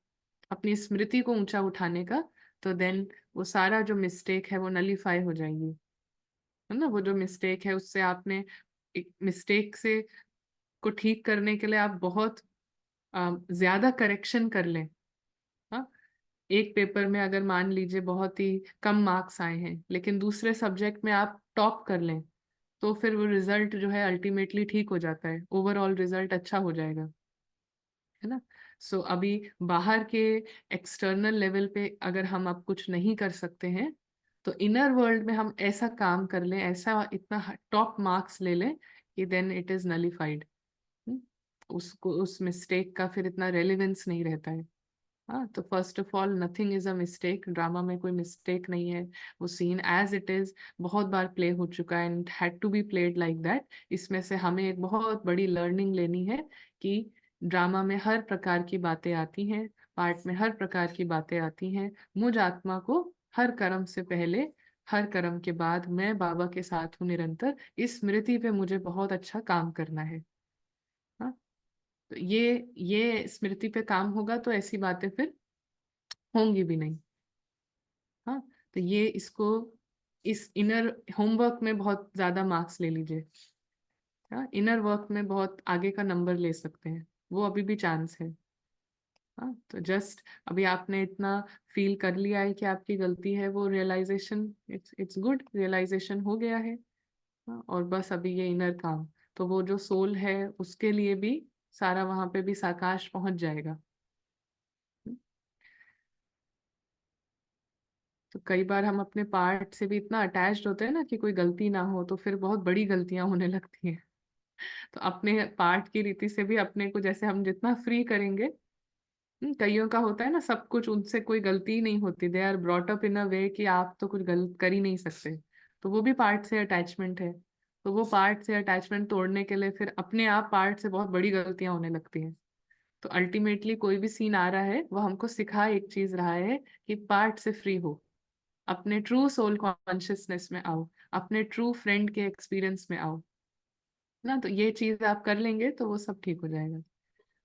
अपनी स्मृति को ऊंचा उठाने का, तो देन वो सारा जो मिस्टेक है वो नलीफाई हो जाएगी, है ना। वो जो मिस्टेक है उससे आपने, एक मिस्टेक से को ठीक करने के लिए आप बहुत ज्यादा करेक्शन कर लें। हाँ, एक पेपर में अगर मान लीजिए बहुत ही कम मार्क्स आए हैं, लेकिन दूसरे सब्जेक्ट में आप टॉप कर लें, तो फिर वो रिजल्ट जो है अल्टीमेटली ठीक हो जाता है, ओवरऑल रिजल्ट अच्छा हो जाएगा, है ना। सो अभी बाहर के एक्सटर्नल लेवल पे अगर हम अब कुछ नहीं कर सकते हैं, तो इनर वर्ल्ड में हम ऐसा काम कर लें, ऐसा इतना टॉप मार्क्स ले लें कि देन इट इज नलिफाइड। उसको, उस मिस्टेक का फिर इतना रेलिवेंस नहीं रहता है। हाँ, तो first of all nothing is a mistake, drama में कोई मिस्टेक नहीं है। वो सीन एज इट इज बहुत बार प्ले हो चुका है and had to be played like that. इसमें से हमें एक बहुत बड़ी लर्निंग लेनी है कि ड्रामा में हर प्रकार की बातें आती हैं, पार्ट में हर प्रकार की बातें आती हैं। मुझ आत्मा को हर कर्म से पहले, हर कर्म के बाद मैं बाबा के साथ हूँ निरंतर, इस स्मृति पे मुझे बहुत अच्छा काम करना है। हाँ, तो ये स्मृति पे काम होगा तो ऐसी बातें फिर होंगी भी नहीं। हाँ, तो ये इसको, इस इनर होमवर्क में बहुत ज्यादा मार्क्स ले लीजिए। हाँ, इनर वर्क में बहुत आगे का नंबर ले सकते हैं, वो अभी भी चांस है। हाँ, तो जस्ट अभी आपने इतना फील कर लिया है कि आपकी गलती है, वो realization, it's it's good, realization हो गया है। हाँ, और बस अभी ये इनर काम, तो वो जो सोल है उसके लिए भी सारा वहां पे भी साकाश पहुंच जाएगा। तो कई बार हम अपने पार्ट से भी इतना अटैच्ड होते हैं ना कि कोई गलती ना हो तो फिर बहुत बड़ी गलतियां होने लगती हैं। तो अपने पार्ट की रीति से भी अपने को जैसे हम जितना फ्री करेंगे, कईयों का होता है ना सब कुछ, उनसे कोई गलती ही नहीं होती, they are brought up in a way कि आप तो कुछ गलत कर ही नहीं सकते, तो वो भी पार्ट से अटैचमेंट है। तो वो पार्ट से अटैचमेंट तोड़ने के लिए फिर अपने आप पार्ट से बहुत बड़ी गलतियां होने लगती हैं। तो अल्टीमेटली कोई भी सीन आ रहा है वो हमको सिखा एक चीज रहा है कि पार्ट से फ्री हो। अपने ट्रू सोल कॉन्शियसनेस में आओ, अपने ट्रू फ्रेंड के एक्सपीरियंस में आओ ना। तो ये चीज आप कर लेंगे तो वो सब ठीक हो जाएगा।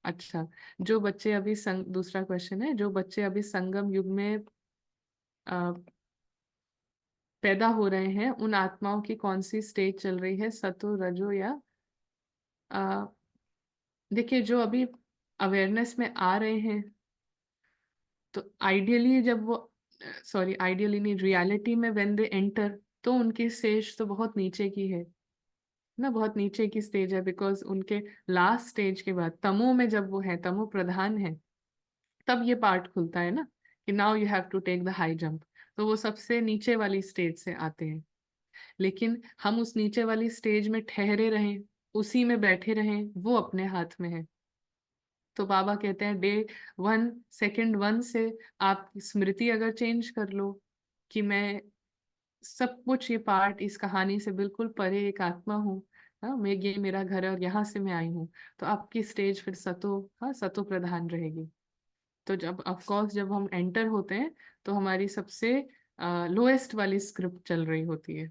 अच्छा, जो बच्चे अभी दूसरा क्वेश्चन है, जो बच्चे अभी संगम युग में अ, पैदा हो रहे हैं, उन आत्माओं की कौन सी स्टेज चल रही है, सतो रजो या अ, देखिए जो अभी अवेयरनेस में आ रहे हैं, तो आइडियली जब वो, सॉरी आइडियली नहीं, रियलिटी में व्हेन दे एंटर, तो उनकी स्टेज तो बहुत नीचे की है ना, बहुत नीचे की स्टेज है। बिकॉज उनके लास्ट स्टेज के बाद तमो में जब वो है, तमो प्रधान है, तब ये पार्ट खुलता है ना कि now you have to take the high jump. तो वो सबसे नीचे वाली स्टेज से आते हैं। लेकिन हम उस नीचे वाली स्टेज में ठहरे रहें, उसी में बैठे रहें, वो अपने हाथ में है। तो बाबा कहते हैं डे वन, सेकंड वन से आप स्मृति अगर चेंज कर लो कि मैं सब कुछ, ये पार्ट इस कहानी से बिल्कुल परे एक आत्मा हूँ, हाँ मैं, ये मेरा घर है और यहाँ से मैं आई हूँ, तो आपकी स्टेज फिर सतो, हाँ सतो प्रधान रहेगी। तो जब ऑफ कोर्स जब हम एंटर होते हैं, तो हमारी सबसे लोएस्ट वाली स्क्रिप्ट चल रही होती है।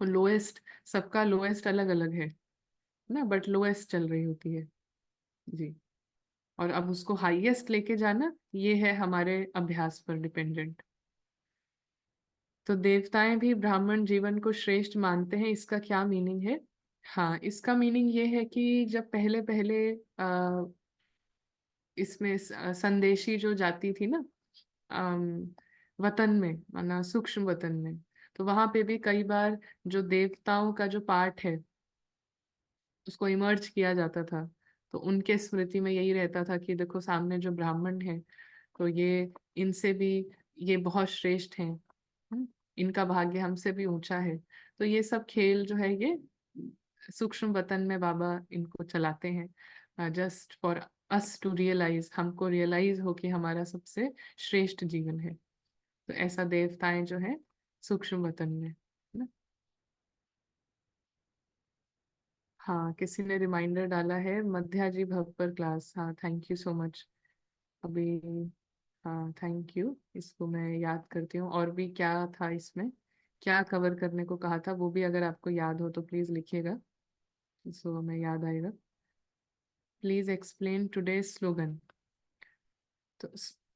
वो लोएस्ट, सबका लोएस्ट अलग अलग है ना, बट लोएस्ट चल रही होती है जी। और अब उसको हाईएस्ट लेके जाना, ये है हमारे अभ्यास पर डिपेंडेंट। तो देवताएं भी ब्राह्मण जीवन को श्रेष्ठ मानते हैं, इसका क्या मीनिंग है? हाँ, इसका मीनिंग ये है कि जब पहले पहले इसमें संदेशी जो जाती थी ना, अम, वतन में, माना सूक्ष्म वतन में, तो वहां पे भी कई बार जो देवताओं का जो पार्ट है उसको इमर्ज किया जाता था। तो उनके स्मृति में यही रहता था कि देखो सामने जो ब्राह्मण है, तो ये, इनसे भी, ये बहुत श्रेष्ठ हैं, इनका भाग्य हमसे भी ऊंचा है। तो ये सब खेल जो है, ये सूक्ष्म वतन में बाबा इनको चलाते हैं, just for us to realize, हमको रियलाइज हो कि हमारा सबसे श्रेष्ठ जीवन है। तो ऐसा देवताएं जो है सूक्ष्म वतन में, है ना। हाँ, किसी ने रिमाइंडर डाला है, मध्या जी भव पर क्लास, हाँ थैंक यू सो मच। अभी, हाँ थैंक यू, इसको मैं याद करती हूँ। और भी क्या था इसमें, क्या कवर करने को कहा था, वो भी अगर आपको याद हो तो प्लीज लिखिएगा, सो हमें याद आएगा। Please explain today slogan. तो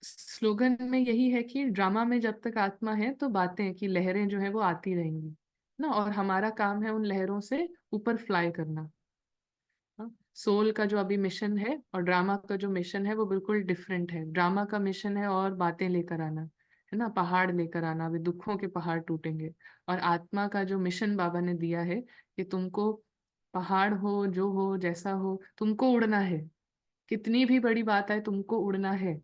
स्लोगन में यही है कि ड्रामा में जब तक आत्मा है तो बातें की लहरें जो है वो आती रहेंगी ना, और हमारा काम है उन लहरों से ऊपर फ्लाई करना। हाँ, सोल का जो अभी मिशन है और ड्रामा का जो मिशन है वो बिल्कुल डिफरेंट है। ड्रामा का मिशन है और बातें लेकर आना, है ना, पहाड़ लेकर आना, अभी दुखों के पहाड़ टूटेंगे। और आत्मा का जो मिशन बाबा ने दिया है कि तुमको, पहाड़ हो जो हो जैसा हो, तुमको उड़ना है, कितनी भी बड़ी बात आए तुमको उड़ना है।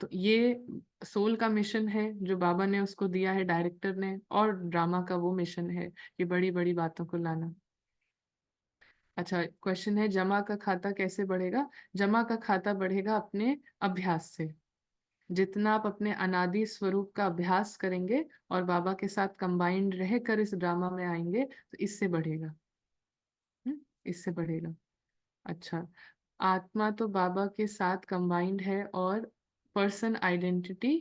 तो ये सोल का मिशन है जो बाबा ने उसको दिया है, डायरेक्टर ने, और ड्रामा का वो मिशन है कि बड़ी बड़ी बातों को लाना। अच्छा, क्वेश्चन है जमा का खाता कैसे बढ़ेगा? जमा का खाता बढ़ेगा अपने अभ्यास से। जितना आप अपने अनादि स्वरूप का अभ्यास करेंगे और बाबा के साथ कंबाइंड रहकर इस ड्रामा में आएंगे, तो इससे बढ़ेगा। इससे बढ़ेगा। अच्छा, आत्मा तो बाबा के साथ कंबाइंड है और पर्सन आइडेंटिटी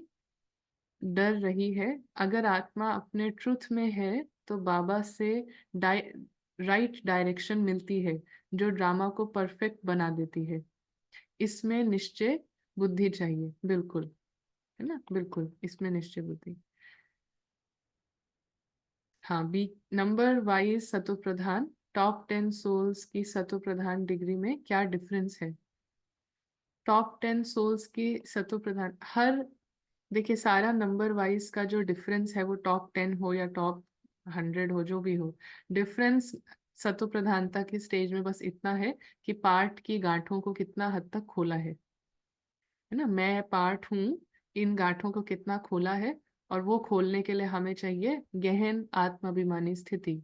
डर रही है। अगर आत्मा अपने ट्रुथ में है तो बाबा से राइट डायरेक्शन मिलती है, जो ड्रामा को परफेक्ट बना देती है। इसमें निश्चय बुद्धि चाहिए, बिल्कुल, है ना, बिल्कुल इसमें निश्चय बुद्धि। हाँ, बी नंबर वाइज सतो प्रधान, टॉप 10 सोल्स की सतो प्रधान डिग्री में क्या डिफरेंस है? टॉप 10 सोल्स की सतो प्रधान, हर, देखिए सारा नंबर वाइज का जो डिफरेंस है, वो टॉप 10 हो या टॉप 100 हो, जो भी हो, डिफरेंस सतो प्रधानता की स्टेज में बस इतना है कि पार्ट की गांठों को कितना हद तक खोला है ना, मैं पार्ट हूँ, इन गांठों को कितना खोला है। और वो खोलने के लिए हमें चाहिए गहन आत्माभिमानी स्थिति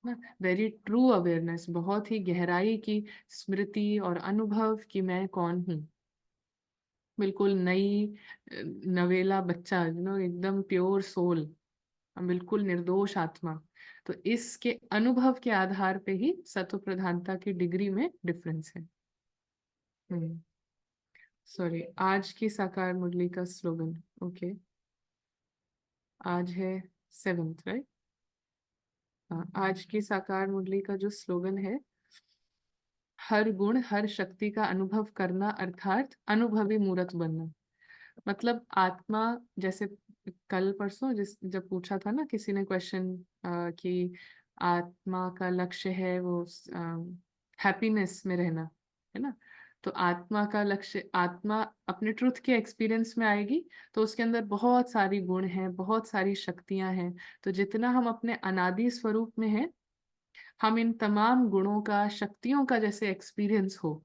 ना, वेरी ट्रू अवेयरनेस, बहुत ही गहराई की स्मृति और अनुभव कि मैं कौन हूँ। बिल्कुल नई, नवेला बच्चा, एकदम प्योर सोल, बिल्कुल निर्दोष आत्मा। तो इसके अनुभव के आधार पे ही सत्व प्रधानता की डिग्री में डिफरेंस है। हम्म, सॉरी, आज की साकार मुरली का स्लोगन, ओके। आज है 7th, राइट? आज की साकार मुरली का जो स्लोगन है, हर गुण हर शक्ति का अनुभव करना अर्थात अनुभवी मूर्त बनना। मतलब आत्मा, जैसे कल परसों जब पूछा था ना किसी ने क्वेश्चन, कि आत्मा का लक्ष्य है वो हैप्पीनेस में रहना, है ना? तो आत्मा का लक्ष्य, आत्मा अपने ट्रुथ के एक्सपीरियंस में आएगी तो उसके अंदर बहुत सारी गुण हैं, बहुत सारी शक्तियां हैं। तो जितना हम अपने अनादि स्वरूप में हैं, हम इन तमाम गुणों का, शक्तियों का जैसे एक्सपीरियंस हो,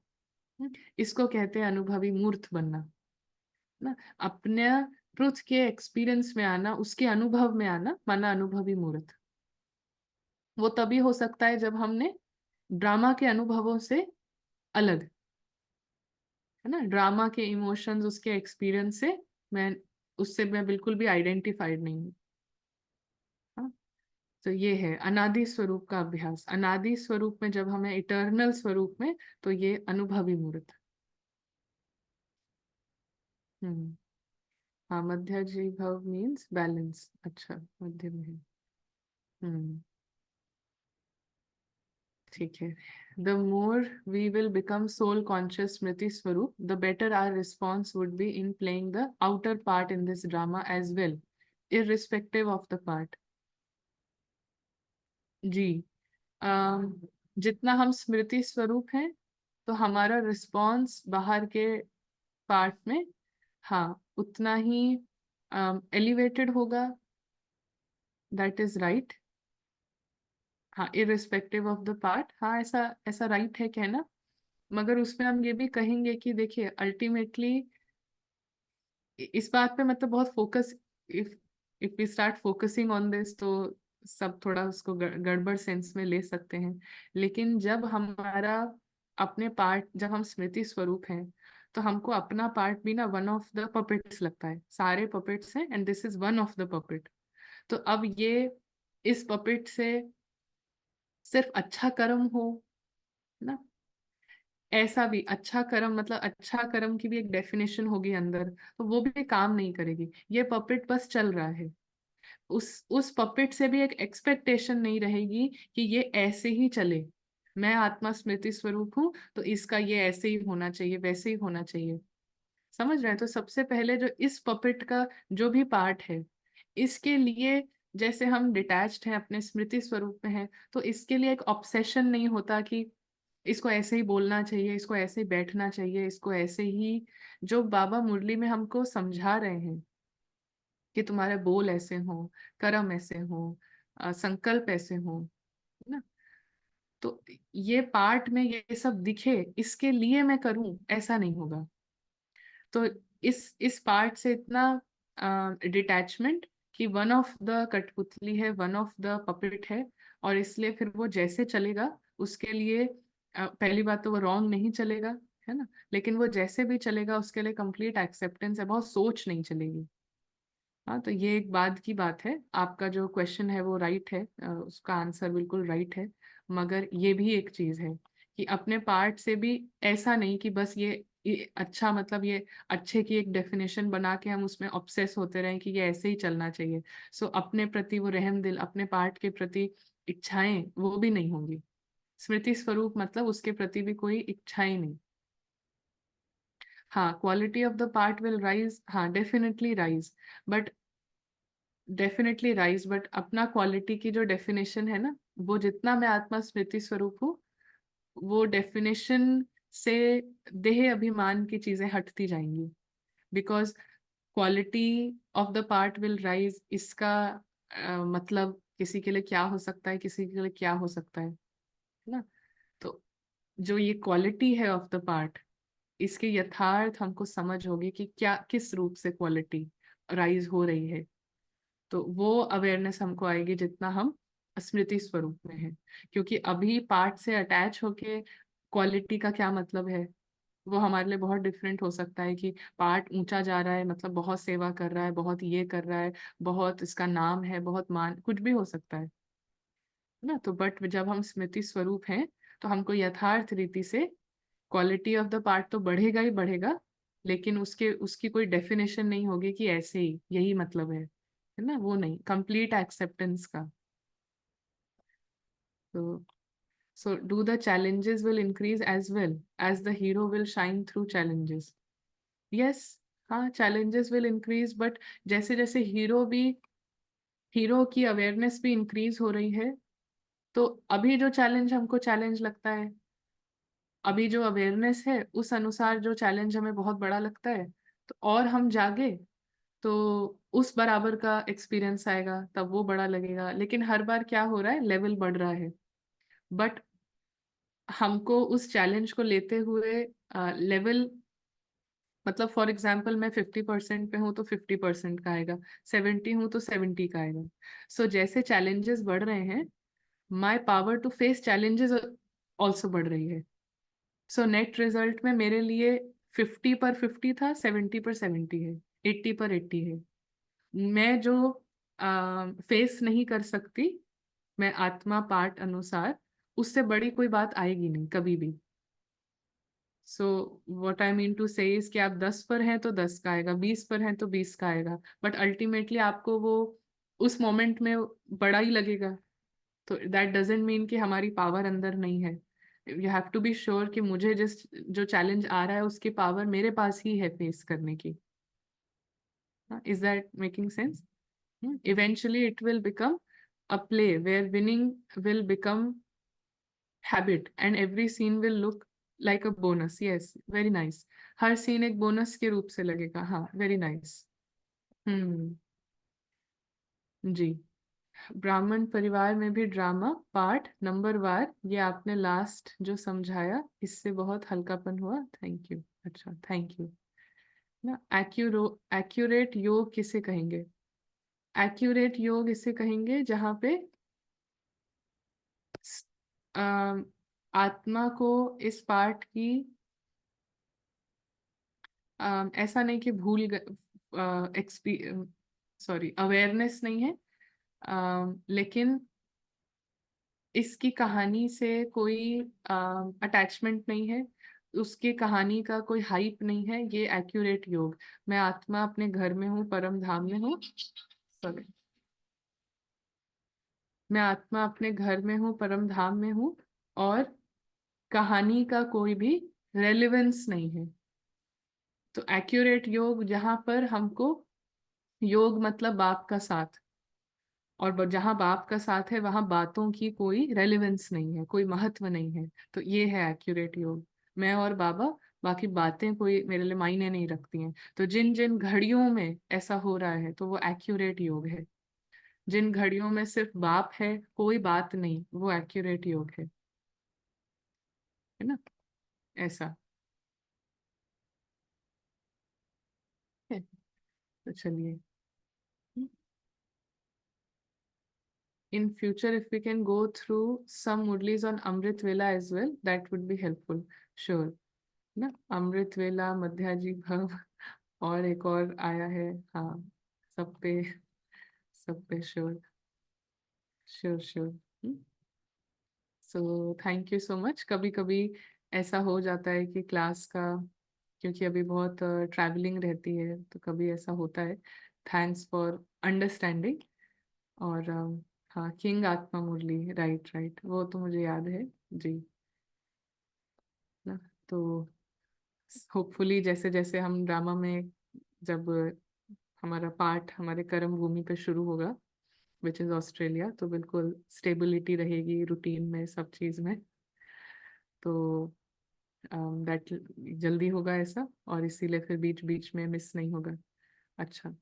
इसको कहते हैं अनुभवी मूर्त बनना ना। अपने ट्रुथ के एक्सपीरियंस में आना, उसके अनुभव में आना, माना अनुभवी मूर्त। वो तभी हो सकता है जब हमने ड्रामा के अनुभवों से अलग, है ना, ड्रामा के इमोशंस, उसके एक्सपीरियंस से मैं, उससे मैं बिल्कुल भी आइडेंटिफाइड नहीं हूँ। हाँ, तो ये है अनादि स्वरूप का अभ्यास। अनादि स्वरूप में जब हमें इटर्नल स्वरूप में, तो ये अनुभवी मूर्त। हम्म। हाँ, मध्य जी भव मीन्स बैलेंस। अच्छा, मध्य में है। हम्म। ठीक है। The more we will become soul conscious स्मृति स्वरूप, the better our response would be in playing the outer part in this drama as well, irrespective of the part. जी। अम, जितना हम स्मृति स्वरूप हैं, तो हमारा रिस्पॉन्स बाहर के पार्ट में, हाँ, उतना ही एलिवेटेड होगा। That is right. हाँ, इररिस्पेक्टिव ऑफ द पार्ट, हाँ, ऐसा ऐसा राइट है कहना। मगर उसमें हम ये भी कहेंगे कि देखिए अल्टीमेटली इस बात पे मतलब बहुत focus, if if we start focusing on this, तो सब थोड़ा उसको गड़बड़ सेंस में ले सकते हैं। लेकिन जब हमारा अपने पार्ट, जब हम स्मृति स्वरूप हैं, तो हमको अपना पार्ट भी ना वन ऑफ द पपेट्स लगता है। सारे पपेट्स हैं and this is one of the puppet. तो अब ये, इस पपेट से सिर्फ अच्छा कर्म हो ना, ऐसा भी अच्छा कर्म, मतलब अच्छा कर्म की भी एक डेफिनेशन होगी अंदर, तो वो भी काम नहीं करेगी। ये पपेट बस चल रहा है। उस पपेट से भी एक एक्सपेक्टेशन नहीं रहेगी कि ये ऐसे ही चले। मैं आत्मा स्मृति स्वरूप हूँ, तो इसका ये ऐसे ही होना चाहिए, वैसे ही होना चाहिए। समझ रहे हैं? तो सबसे पहले जो इस पपेट का जो भी पार्ट है, इसके लिए, जैसे हम डिटैच्ड हैं, अपने स्मृति स्वरूप में हैं, तो इसके लिए एक ऑब्सेशन नहीं होता कि इसको ऐसे ही बोलना चाहिए, इसको ऐसे ही बैठना चाहिए, इसको ऐसे ही। जो बाबा मुरली में हमको समझा रहे हैं कि तुम्हारे बोल ऐसे हो, कर्म ऐसे हो, संकल्प ऐसे हो, है ना, तो ये पार्ट में ये सब दिखे, इसके लिए मैं करूं, ऐसा नहीं होगा। तो इस पार्ट से इतना डिटैचमेंट कि वन ऑफ द कठपुतली है, वन ऑफ द पपेट है, और इसलिए फिर वो जैसे चलेगा उसके लिए, पहली बात तो वो रॉन्ग नहीं चलेगा, है ना, लेकिन वो जैसे भी चलेगा उसके लिए कंप्लीट एक्सेप्टेंस है, बहुत सोच नहीं चलेगी। हाँ, तो ये एक बाद की बात है। आपका जो क्वेश्चन है वो राइट है, उसका आंसर बिल्कुल राइट है। मगर ये भी एक चीज है कि अपने पार्ट से भी ऐसा नहीं कि बस ये अच्छा, मतलब ये अच्छे की एक डेफिनेशन बना के हम उसमें ऑब्सेस होते रहें कि ये ऐसे ही चलना चाहिए। सो अपने प्रति वो रहम दिल, अपने पार्ट के प्रति इच्छाएं वो भी नहीं होंगी। स्मृति स्वरूप मतलब उसके प्रति भी कोई इच्छाएं नहीं। हाँ, quality of the part will rise, हाँ definitely rise, but definitely rise, but अपना क्वालिटी की जो डेफिनेशन है ना, वो जितना मैं आत्मा स्मृति स्वरूप हूँ, वो डेफिनेशन से देह अभिमान की चीजें हटती जाएंगी। Because quality of the part will rise, इसका मतलब किसी के लिए क्या हो सकता है, किसी के लिए क्या हो सकता है ना। तो जो ये क्वालिटी है ऑफ द पार्ट, इसके यथार्थ हमको समझ होगी कि क्या, किस रूप से क्वालिटी राइज हो रही है। तो वो अवेयरनेस हमको आएगी जितना हम स्मृति स्वरूप में हैं। क्योंकि अभी पार्ट से अटैच होके क्वालिटी का क्या मतलब है, वो हमारे लिए बहुत डिफरेंट हो सकता है कि पार्ट ऊंचा जा रहा है, मतलब बहुत सेवा कर रहा है, बहुत ये कर रहा है, बहुत इसका नाम है, बहुत मान, कुछ भी हो सकता है ना। तो बट जब हम स्मृति स्वरूप हैं, तो हमको यथार्थ रीति से क्वालिटी ऑफ द पार्ट तो बढ़ेगा ही बढ़ेगा, लेकिन उसके उसकी कोई डेफिनेशन नहीं होगी कि ऐसे ही यही मतलब है। है ना, वो नहीं, कंप्लीट एक्सेप्टेंस का। तो so do the challenges will increase as well as the hero will shine through challenges? Yes, हाँ, challenges will increase, but जैसे जैसे हीरो की अवेयरनेस भी इंक्रीज हो रही है, तो अभी जो चैलेंज हमको चैलेंज लगता है, अभी जो अवेयरनेस है उस अनुसार जो चैलेंज हमें बहुत बड़ा लगता है, तो और हम जागे तो उस बराबर का एक्सपीरियंस आएगा, तब वो बड़ा लगेगा। लेकिन हर बार क्या हो रहा है, लेवल बढ़ रहा है, बट हमको उस चैलेंज को लेते हुए लेवल, मतलब फॉर एग्जाम्पल मैं 50% पे हूँ तो 50% का आएगा, 70 हूँ तो 70 का आएगा। सो जैसे चैलेंजेस बढ़ रहे हैं, my power to face challenges also बढ़ रही है। सो नेट रिजल्ट में मेरे लिए 50 पर 50 था, 70 पर 70 है, 80 पर 80 है। मैं जो फेस नहीं कर सकती, मैं आत्मा पाठ अनुसार, उससे बड़ी कोई बात आएगी नहीं कभी भी। So what I mean to say is कि आप 10 पर हैं तो 10 का आएगा, 20 पर हैं तो 20 का आएगा, बट अल्टीमेटली आपको वो उस मोमेंट में बड़ा ही लगेगा। तो दैट डजेंट मीन कि हमारी पावर अंदर नहीं है। You have to be sure कि मुझे जिस जो चैलेंज आ रहा है उसकी पावर मेरे पास ही है फेस करने की। Is that making sense? Eventually it will become a play where winning will become habit and every scene will look like a bonus. Yes, very nice. Her scene एक bonus के रूप से लगेगा, हाँ, वेरी नाइस। हम्म। जी। ब्राह्मण परिवार में भी ड्रामा पार्ट नंबर वार, ये आपने लास्ट जो समझाया इससे बहुत हल्कापन हुआ, थैंक यू। अच्छा, थैंक यू। ना एक्यूरेट योग किसे कहेंगे? एक्यूरेट योग इसे कहेंगे जहाँ पे आत्मा को इस पार्ट की ऐसा नहीं कि भूल सॉरी, अवेयरनेस नहीं है, लेकिन इसकी कहानी से कोई अटैचमेंट नहीं है, उसकी कहानी का कोई हाइप नहीं है, ये एक्यूरेट योग। मैं आत्मा अपने घर में हूँ, परम धाम में हूँ, सॉरी, मैं आत्मा अपने घर में हूँ, परम धाम में हूँ, और कहानी का कोई भी रेलेवेंस नहीं है। तो एक्यूरेट योग जहां पर हमको, योग मतलब बाप का साथ, और जहां बाप का साथ है वहां बातों की कोई रेलेवेंस नहीं है, कोई महत्व नहीं है, तो ये है एक्यूरेट योग। मैं और बाबा, बाकी बातें कोई मेरे लिए मायने नहीं रखती हैं। तो जिन जिन घड़ियों में ऐसा हो रहा है तो वो एक्यूरेट योग है। जिन घड़ियों में सिर्फ बाप है, कोई बात नहीं, वो एक्यूरेट योग है ना, ऐसा है। तो चलिए, in future if we can go through some Murlis on Amrit Vela as well, that would be helpful, sure। ना, अमृत वेला, मध्याजी भव, और एक और आया है, हाँ, सब पे, सब पे sure, sure sure. So thank you so much. कभी कभी ऐसा हो जाता है कि क्लास का, क्योंकि अभी बहुत ट्रैवलिंग रहती है, तो कभी ऐसा होता है। Thanks for understanding. और हाँ, किंग आत्मा मुरली, राइट राइट, वो तो मुझे याद है जी। ना, तो होपफुली जैसे जैसे हम ड्रामा में, जब हमारा पार्ट हमारे कर्म भूमि पे शुरू होगा, विच इज ऑस्ट्रेलिया, तो बिल्कुल स्टेबिलिटी रहेगी रूटीन में, सब चीज में। तो दैट जल्दी होगा ऐसा, और इसीलिए फिर बीच बीच में मिस नहीं होगा। अच्छा,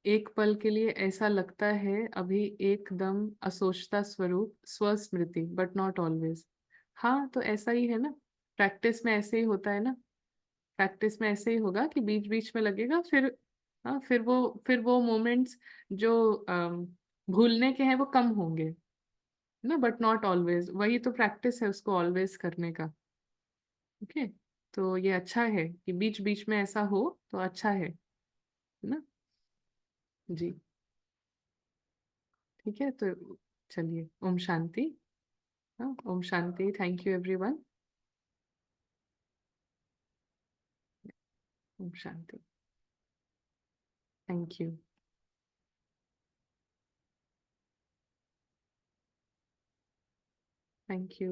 एक पल के लिए ऐसा लगता है अभी एकदम असोचता स्वरूप स्वस्मृति, बट नॉट ऑलवेज। हाँ, तो ऐसा ही है ना, प्रैक्टिस में ऐसे ही होता है ना, प्रैक्टिस में ऐसे ही होगा कि बीच बीच में लगेगा, फिर हाँ, फिर वो मोमेंट्स जो भूलने के हैं वो कम होंगे ना, बट नॉट ऑलवेज, वही तो प्रैक्टिस है उसको ऑलवेज करने का। ओके, तो ये अच्छा है कि बीच बीच में ऐसा हो, तो अच्छा है ना। जी, ठीक है, तो चलिए, ओम शांति। हाँ, ओम शांति, थैंक यू एवरीवन। ओम शांति, थैंक यू। Thank you.